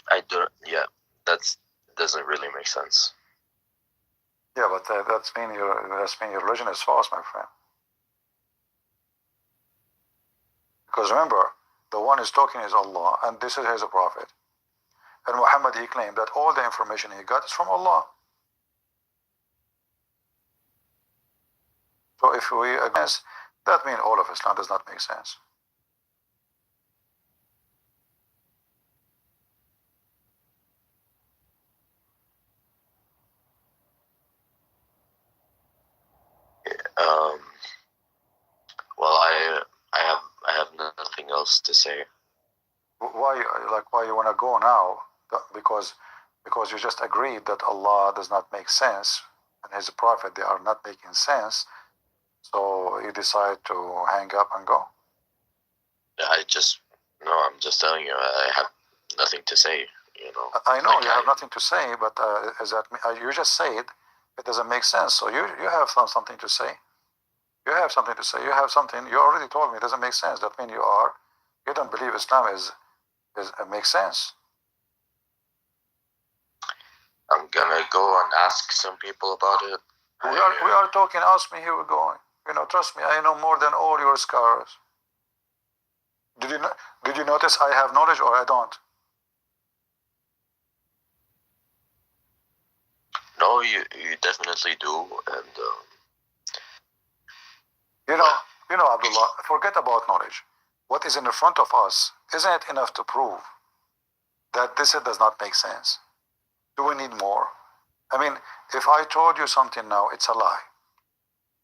I don't. Yeah, that doesn't really make sense. Yeah, but that's mean your religion is false, my friend. Because remember, the one who's talking is Allah, and this is his prophet. And Muhammad, he claimed that all the information he got is from Allah. So if we agree, that means all of Islam does not make sense. Well, I have nothing else to say. Why you want to go now? Because you just agreed that Allah does not make sense and his prophet, they are not making sense. So you decide to hang up and go? I'm just telling you, I have nothing to say. You know. I know you have nothing to say, but is that you just said it doesn't make sense? So you have something to say. You have something to say. You have something. You already told me it doesn't make sense. That means you don't believe Islam makes sense. I'm gonna go and ask some people about it. We are talking. Ask me. Here we're going. Trust me. I know more than all your scholars. Did you notice I have knowledge or I don't? No, you definitely do, and Abdullah, forget about knowledge. What is in the front of us, isn't it enough to prove that this does not make sense? Do we need more? I mean, if I told you something now, it's a lie.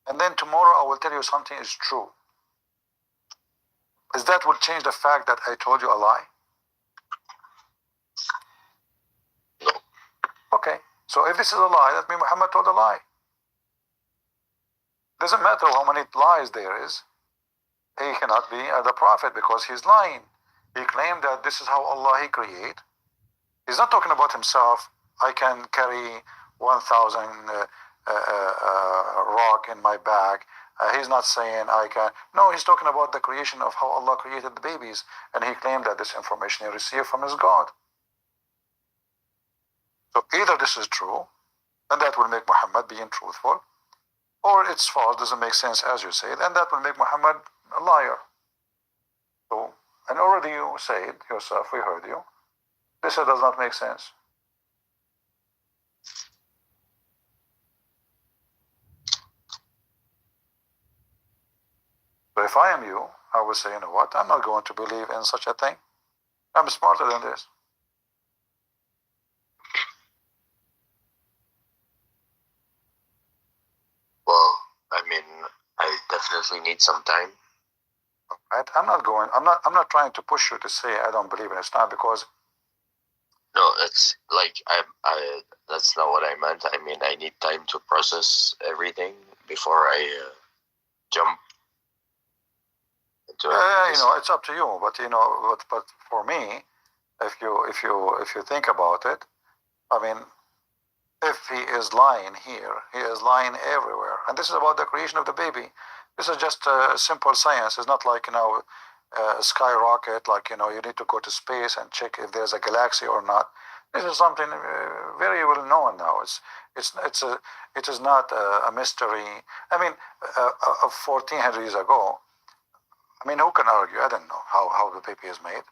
And then tomorrow I will tell you something is true. Is that will change the fact that I told you a lie? No. Okay. So if this is a lie, that means Muhammad told a lie. Doesn't matter how many lies there is. He cannot be the prophet because he's lying. He claimed that this is how Allah he create. He's not talking about himself. I can carry 1,000 rock in my bag. He's not saying I can. No, he's talking about the creation of how Allah created the babies. And he claimed that this information he received from his God. So either this is true, and that will make Muhammad being truthful, or it's false, doesn't make sense as you said, and that will make Muhammad a liar. So, and already you said yourself, we heard you, this does not make sense. So if I am you, I would say, you know what, I'm not going to believe in such a thing. I'm smarter than this. Well, I mean, I definitely need some time. Right? I'm not trying to push you to say I don't believe in Islam, because No, it's like I. That's not what I meant. I mean, I need time to process everything before I jump into it. you know, it's up to you. But you know, but for me, if you think about it, I mean, if he is lying here, he is lying everywhere. And this is about the creation of the baby. This is just simple science. It's not like, you know, a skyrocket, like, you know, you need to go to space and check if there's a galaxy or not. This is something very well known now. It is not a mystery. I mean, 1400 years ago, I mean, who can argue? I don't know how the baby is made.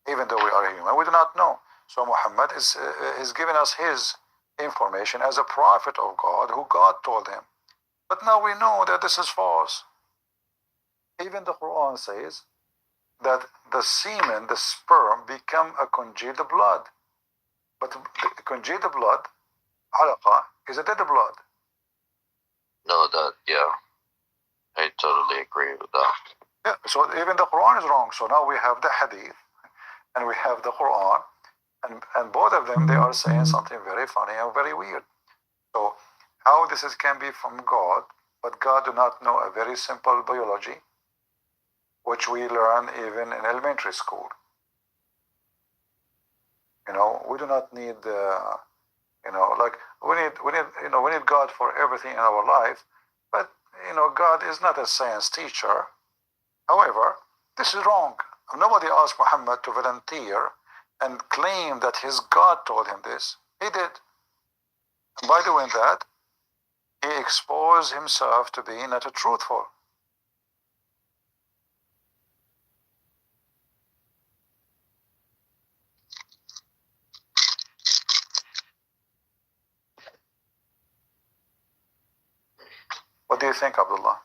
Even though we are human, we do not know. So Muhammad is giving us his information as a prophet of God, who God told him. But now we know that this is false. Even the Quran says that the semen, the sperm, become a congealed blood. But the congealed blood, alaqa, is a dead blood. No, yeah, I totally agree with that. Yeah, so even the Quran is wrong. So now we have the hadith and we have the Quran, and both of them, they are saying something very funny and very weird. So how this can be from God, but God do not know a very simple biology, which we learn even in elementary school. You know, we do not need, you know, like we need God for everything in our life, but you know, God is not a science teacher. However, this is wrong. Nobody asked Muhammad to volunteer and claim that his God told him this. He did. And by doing that, he exposed himself to be not truthful. What do you think, Abdullah?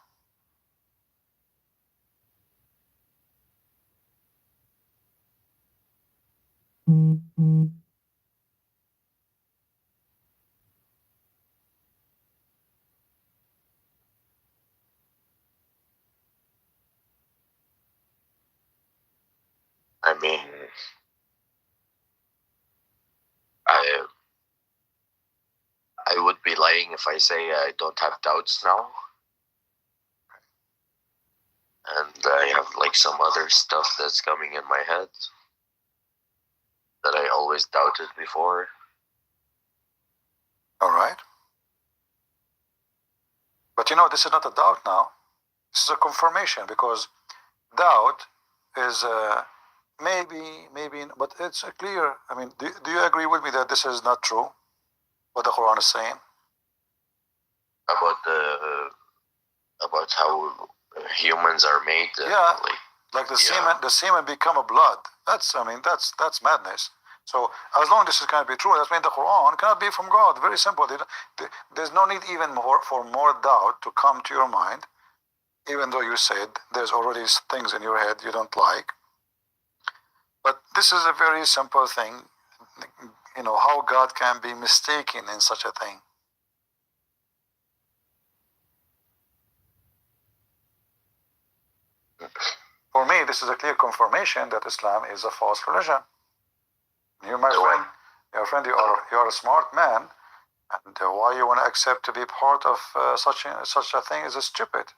I mean, I would be lying if I say I don't have doubts now. And I have like some other stuff that's coming in my head that I always doubted before. All right. But you know, this is not a doubt now. This is a confirmation, because doubt is maybe, but it's clear. I mean, do you agree with me that this is not true, what the Quran is saying? About how humans are made. Yeah, like the semen become a blood. That's madness. So as long as this is going to be true, that means the Quran cannot be from God. Very simple. There's no need even for more doubt to come to your mind, even though you said there's already things in your head you don't like. But this is a very simple thing. You know, how God can be mistaken in such a thing. For me, this is a clear confirmation that Islam is a false religion. You, my friend, you are a smart man, and why you want to accept to be part of such a thing is stupid.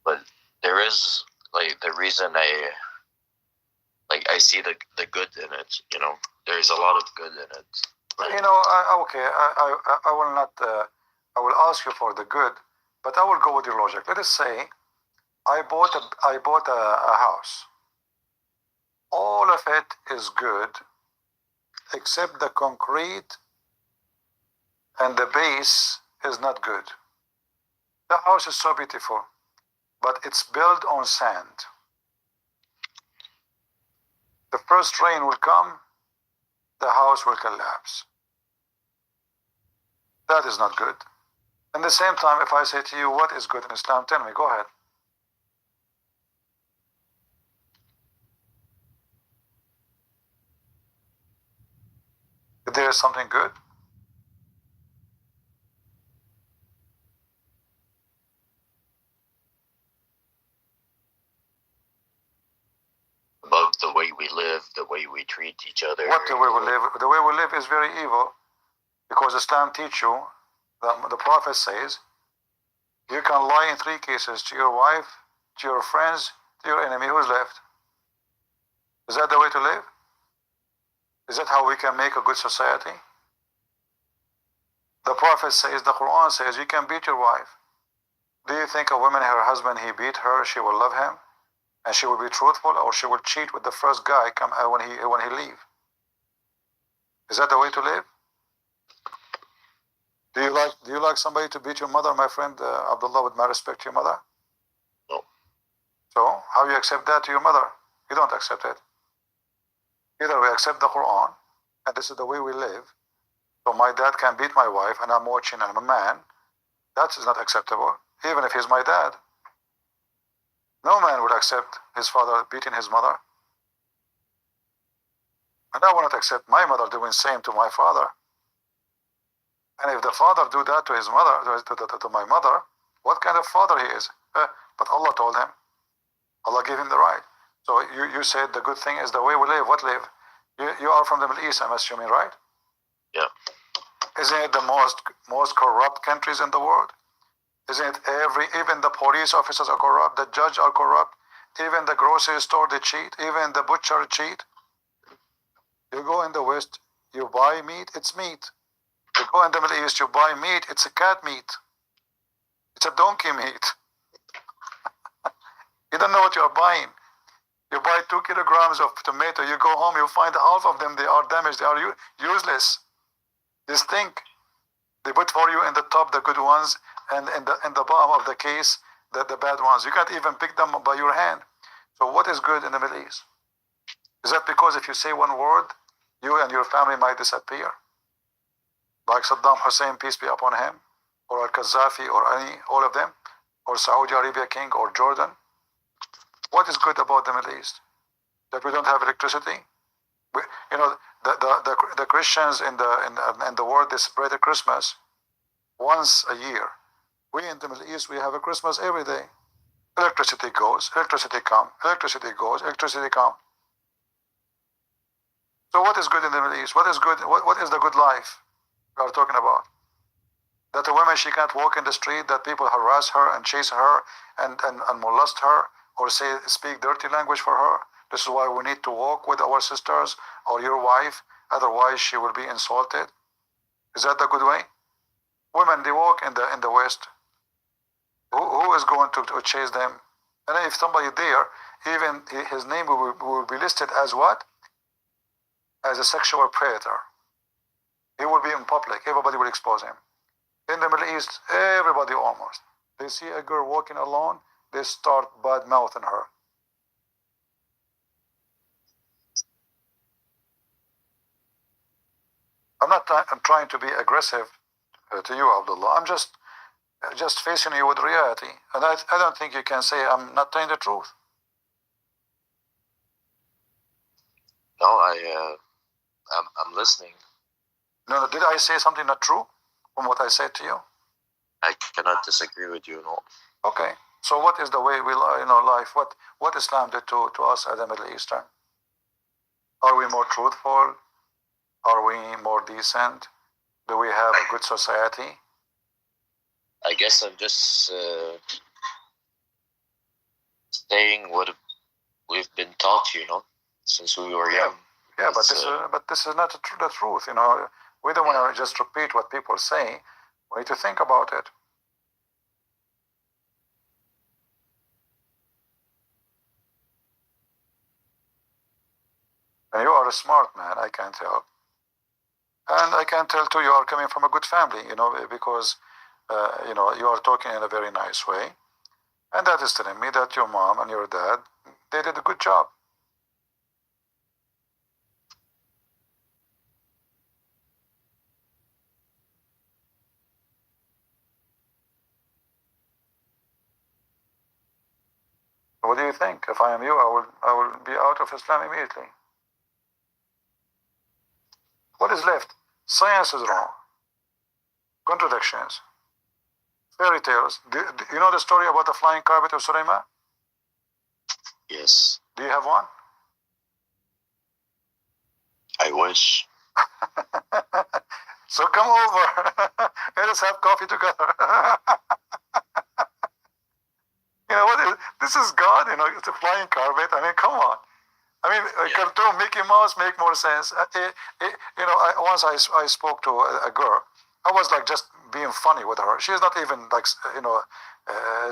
But there is like the reason I see the good in it. You know, there's a lot of good in it. You know, I will not. I will ask you for the good, but I will go with your logic. Let us say I bought a house. All of it is good, except the concrete and the base is not good. The house is so beautiful, but it's built on sand. The first rain will come, the house will collapse. That is not good. At the same time, if I say to you, what is good in Islam? Tell me, go ahead. If there is something good, live, the way we treat each other. What the way we live? The way we live is very evil, because Islam teach you, the Prophet says, you can lie in 3 cases: to your wife, to your friends, to your enemy. Who's left? Is that the way to live? Is that how we can make a good society? The Prophet says, the Quran says, you can beat your wife. Do you think a woman, her husband, he beat her, she will love him, and she will be truthful, or she will cheat with the first guy when he leave? Is that the way to live? Do you like somebody to beat your mother, my friend Abdullah, with my respect to your mother? No. So how you accept that to your mother? You don't accept it. Either we accept the Quran, and this is the way we live. So my dad can beat my wife, and I'm watching, and I'm a man. That is not acceptable, even if he's my dad. No man would accept his father beating his mother. And I will not accept my mother doing the same to my father. And if the father do that to his mother, to my mother, what kind of father he is? But Allah told him. Allah gave him the right. So you said the good thing is the way we live. What live? You are from the Middle East, I'm assuming, right? Yeah. Isn't it the most corrupt countries in the world? Isn't it even the police officers are corrupt, the judge are corrupt, even the grocery store they cheat, even the butcher cheat? You go in the West, you buy meat, it's meat. You go in the Middle East, you buy meat, it's a cat meat. It's a donkey meat. You don't know what you're buying. You buy 2 kilograms of tomato, you go home, you find half of them, they are damaged, they are useless. They stink. They put for you in the top the good ones, and in the bottom of the case, the bad ones. You can't even pick them by your hand. So what is good in the Middle East? Is that because if you say one word, you and your family might disappear? Like Saddam Hussein, peace be upon him, or Al-Qaddafi, or all of them, or Saudi Arabia king, or Jordan. What is good about the Middle East? That we don't have electricity? The Christians in the world, they celebrate Christmas once a year. We in the Middle East, we have a Christmas every day. Electricity goes, electricity comes, electricity goes, electricity comes. So what is good in the Middle East? What is good? What is the good life we are talking about? That a woman, she can't walk in the street, that people harass her and chase her and molest her, or speak dirty language for her. This is why we need to walk with our sisters or your wife, otherwise she will be insulted. Is that the good way? Women, they walk in the West. Who is going to chase them? And if somebody there, even his name will be listed as what? As a sexual predator. He will be in public. Everybody will expose him. In the Middle East, everybody almost. They see a girl walking alone, they start bad mouthing her. I'm trying to be aggressive to you, Abdullah. I'm just facing you with reality, and I don't think you can say I'm not telling the truth. No, I'm listening. No, did I say something not true from what I said to you? I cannot disagree with you, no. Okay. So what is the way we life? What Islam did to us as a Middle Eastern? Are we more truthful? Are we more decent? Do we have a good society? I guess I'm just saying what we've been taught, since we were young. Yeah, but this is not the truth. We don't want to just repeat what people say. We need to think about it. And you are a smart man, I can tell. And I can tell too, you are coming from a good family, because you are talking in a very nice way. And that is telling me that your mom and your dad, they did a good job. What do you think? If I am you, I will be out of Islam immediately. What is left? Science is wrong. Contradictions. Fairy tales. Do you know the story about the flying carpet of Sulaiman? Yes. Do you have one? I wish. So come over. Let us have coffee together. You know what? This is God. You know, it's a flying carpet. I mean, come on. I mean, a cartoon Mickey Mouse make more sense. You know, once I spoke to a girl. I was like just being funny with her. She's not even like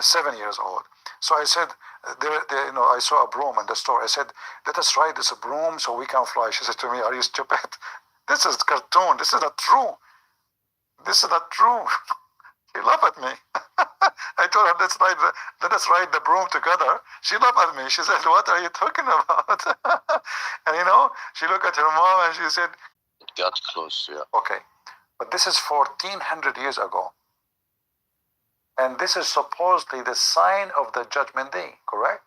7 years old. So I said, you know, I saw a broom in the store. I said, let us ride this broom so we can fly. She said to me, are you stupid? This is cartoon. This is not true. This is not true. She laughed at me. I told her, let us ride the broom together. She laughed at me. She said, what are you talking about? And you know, she looked at her mom and she said, It got close, yeah. okay, but this is 1400 years ago. And this is supposedly the sign of the judgment day, correct?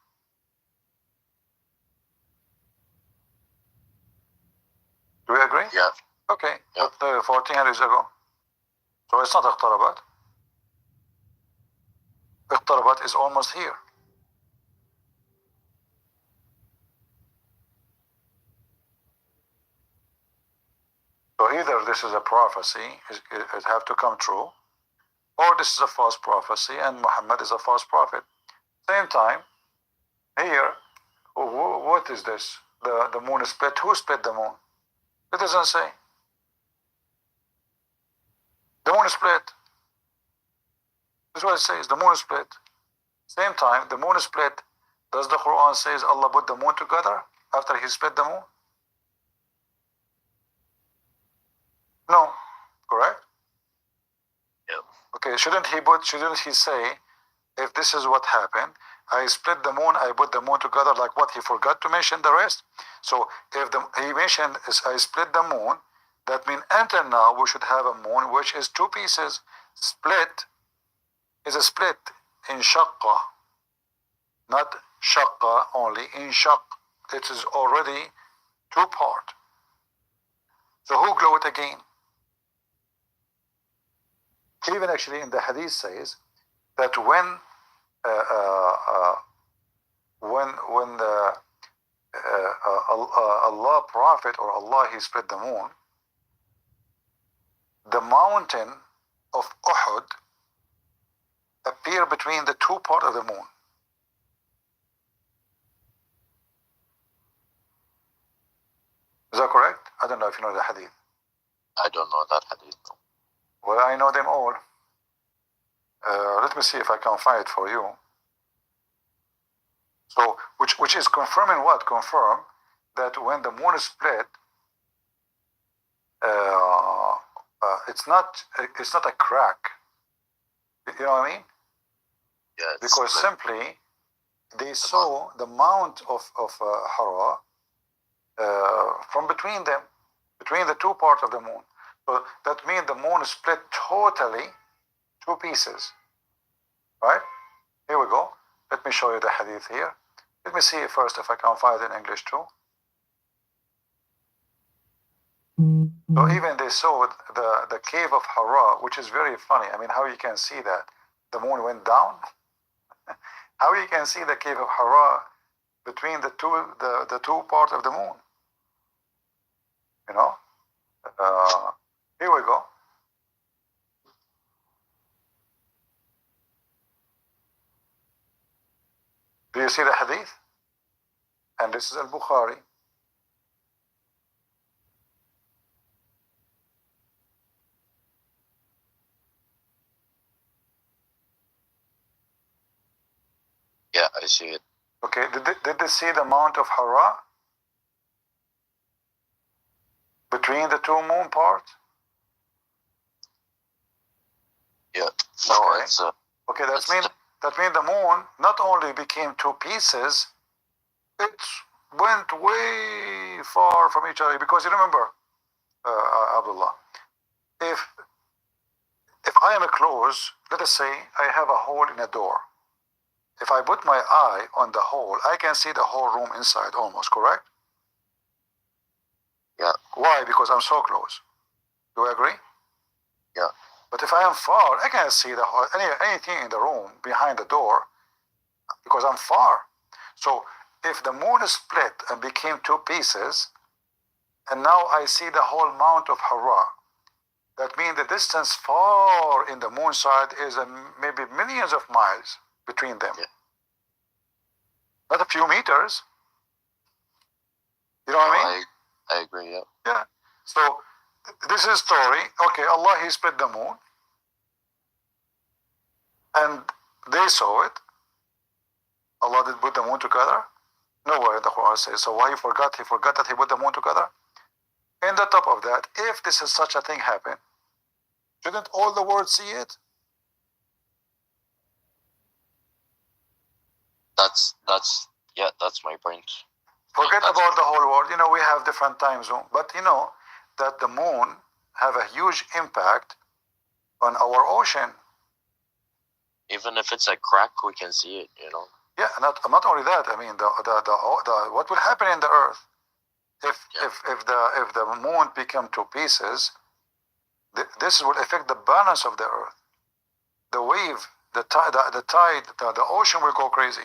Do we agree? Yeah. Okay, Yeah. but 1400 years ago. So it's not اقتربت. اقتربت is almost here. So either this is a prophecy, it have to come true, or this is a false prophecy and Muhammad is a false prophet. Same time, here, what is this? The moon is split. Who split the moon? It doesn't say. The moon is split. This is what it says. The moon is split. Same time, the moon is split. Does the Quran says Allah put the moon together after He split the moon? No, correct? Yeah. Okay, shouldn't he say, if this is what happened, I split the moon, I put the moon together, like what he forgot to mention the rest? So if he mentioned is I split the moon, that means until now we should have a moon which is two pieces. Split is a split in shaqqa, not shaqqa only, in shaq. It is already two part. So who glue it again? Even actually in the hadith says that when the Allah Prophet or Allah He split the moon, the mountain of Uhud appear between the two parts of the moon. Is that correct? I don't know if you know the hadith. I don't know that hadith. Well, I know them all. Let me see if I can find it for you. So, which is confirming what? Confirm that when the moon is split, it's not a crack. You know what I mean? Yeah. Because simply they saw the mount of Hara from between them, between the two parts of the moon. So that means the moon is split totally two pieces. Right? Here we go. Let me show you the hadith here. Let me see first if I can find it in English too. So even they saw the cave of Hara, which is very funny. I mean, how you can see that? The moon went down? How you can see the cave of Hara between the two parts of the moon? You know? Here we go. Do you see the hadith? And this is Al-Bukhari. Yeah, I see it. Okay, did they see the Mount of Hara? Between the two moon parts? Yeah. Okay. It's, Okay, that means the moon not only became two pieces, it went way far from each other. Because you remember, Abdullah, if I am close, let us say I have a hole in a door. If I put my eye on the hole, I can see the whole room inside almost, correct? Yeah. Why? Because I'm so close. Do you agree? Yeah. But if I am far, I can't see the whole, anything in the room behind the door because I'm far. So if the moon is split and became two pieces, and now I see the whole Mount of Hara. That means the distance far in the moon side is maybe millions of miles between them. Yeah. Not a few meters. You know what I mean? I agree, yeah. Yeah. So this is story. Okay, Allah, He split the moon. And they saw it. Allah did put the moon together. Nowhere in the Quran says. So why He forgot? He forgot that He put the moon together. In the top of that, if this is such a thing happen, shouldn't all the world see it? That's my point. Forget That's about the whole world. You know, we have different time zone, but you know that the moon have a huge impact on our ocean. Even if it's a crack, we can see it, you know. Yeah, not only that. I mean, the what will happen in the Earth if the moon become two pieces? This will affect the balance of the Earth. The wave, the tide, the ocean will go crazy.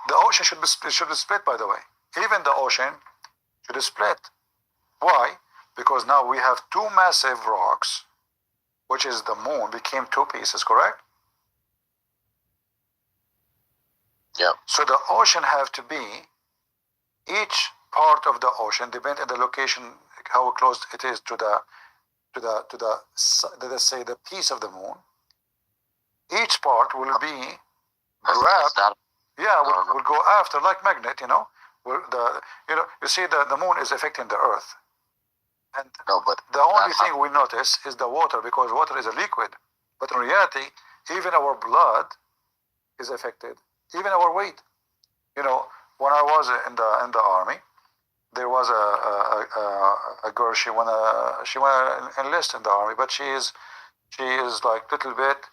The ocean should be split, by the way. Even the ocean should split. Why? Because now we have two massive rocks, which is the moon, became two pieces, correct? Yeah. So the ocean have to be, each part of the ocean, depending on the location, how close it is to the let's say the piece of the moon. Each part will be grabbed. Yeah, will go after, like magnet, you know. You see the moon is affecting the Earth. And but the only thing we notice is the water, because water is a liquid. But in reality, even our blood is affected. Even our weight. You know, when I was in the army, there was a girl. She wanna enlist in the army, but she is like little bit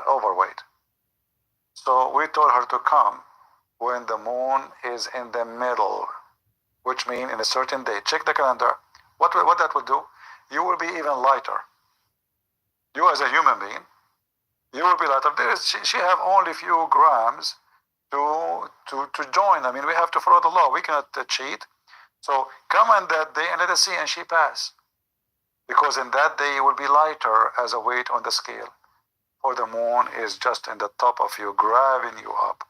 overweight. So we told her to come when the moon is in the middle, which means in a certain day. Check the calendar. What that will do? You will be even lighter. You as a human being, you will be lighter. She have only few grams to join. I mean, we have to follow the law. We cannot cheat. So come on that day and let us see, and she pass. Because in that day you will be lighter as a weight on the scale. For the moon is just in the top of you, grabbing you up.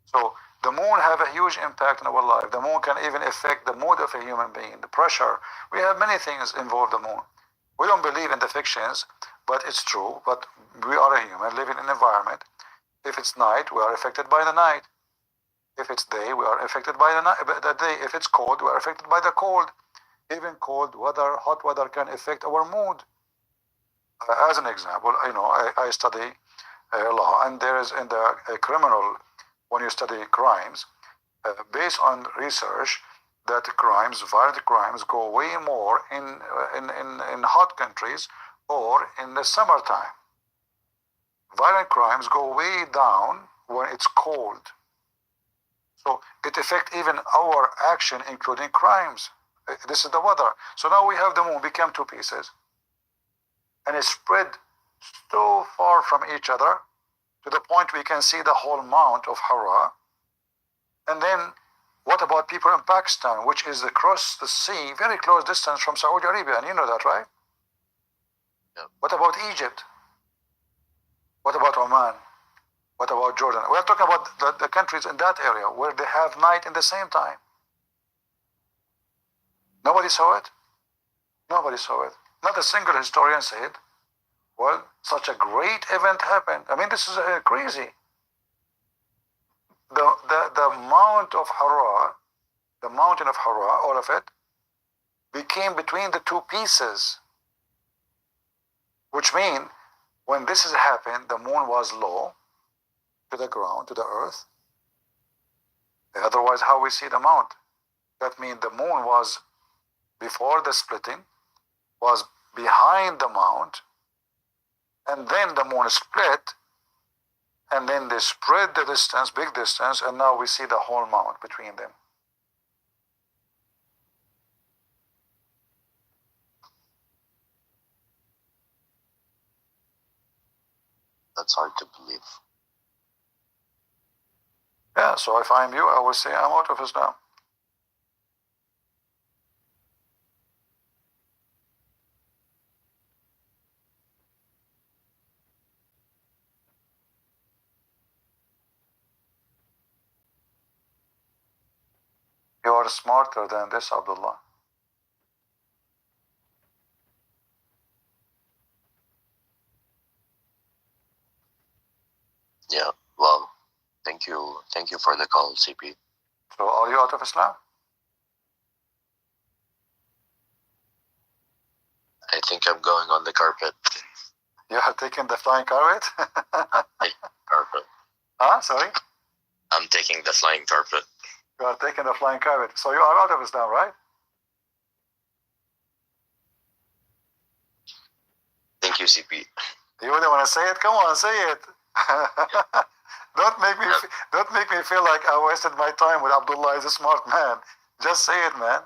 So the moon have a huge impact in our life. The moon can even affect the mood of a human being, the pressure. We have many things involve the moon. We don't believe in the fictions, but it's true. But we are a human living in an environment. If it's night, we are affected by the night. If it's day, we are affected by the day. If it's cold, we are affected by the cold. Even cold weather, hot weather can affect our mood. As an example, you know, I study law, and there is in the criminal, when you study crimes, based on research, that violent crimes, go way more in hot countries or in the summertime. Violent crimes go way down when it's cold. So it affects even our action, including crimes. This is the weather. So now we have the moon become two pieces, and it spread so far from each other to the point we can see the whole Mount of Hara. And then what about people in Pakistan, which is across the sea, very close distance from Saudi Arabia, and you know that, right? Yeah. What about Egypt? What about Oman? What about Jordan? We are talking about the countries in that area where they have night in the same time. Nobody saw it. Nobody saw it. Not a single historian said, well, such a great event happened. I mean, this is crazy. The Mount of Hara, the mountain of Hara, all of it, became between the two pieces. Which means, when this has happened, the moon was low to the ground, to the earth. Otherwise, how we see the mount? That means the moon was, before the splitting, was behind the mount, and then the moon split, and then they spread the distance, big distance, and now we see the whole mount between them. That's hard to believe. Yeah, so if I'm you, I would say I'm out of Islam. You are smarter than this, Abdullah. Yeah. Well, thank you for the call, CP. So are you out of Islam? I think I'm going on the carpet. You are taking the flying carpet? Carpet. Huh? Sorry? I'm taking the flying carpet. You are taking the flying carpet. So you are out of Islam, right? Thank you, CP. You wouldn't want to say it? Come on, say it. Don't make me feel like I wasted my time with Abdullah. He's a smart man. Just say it, man.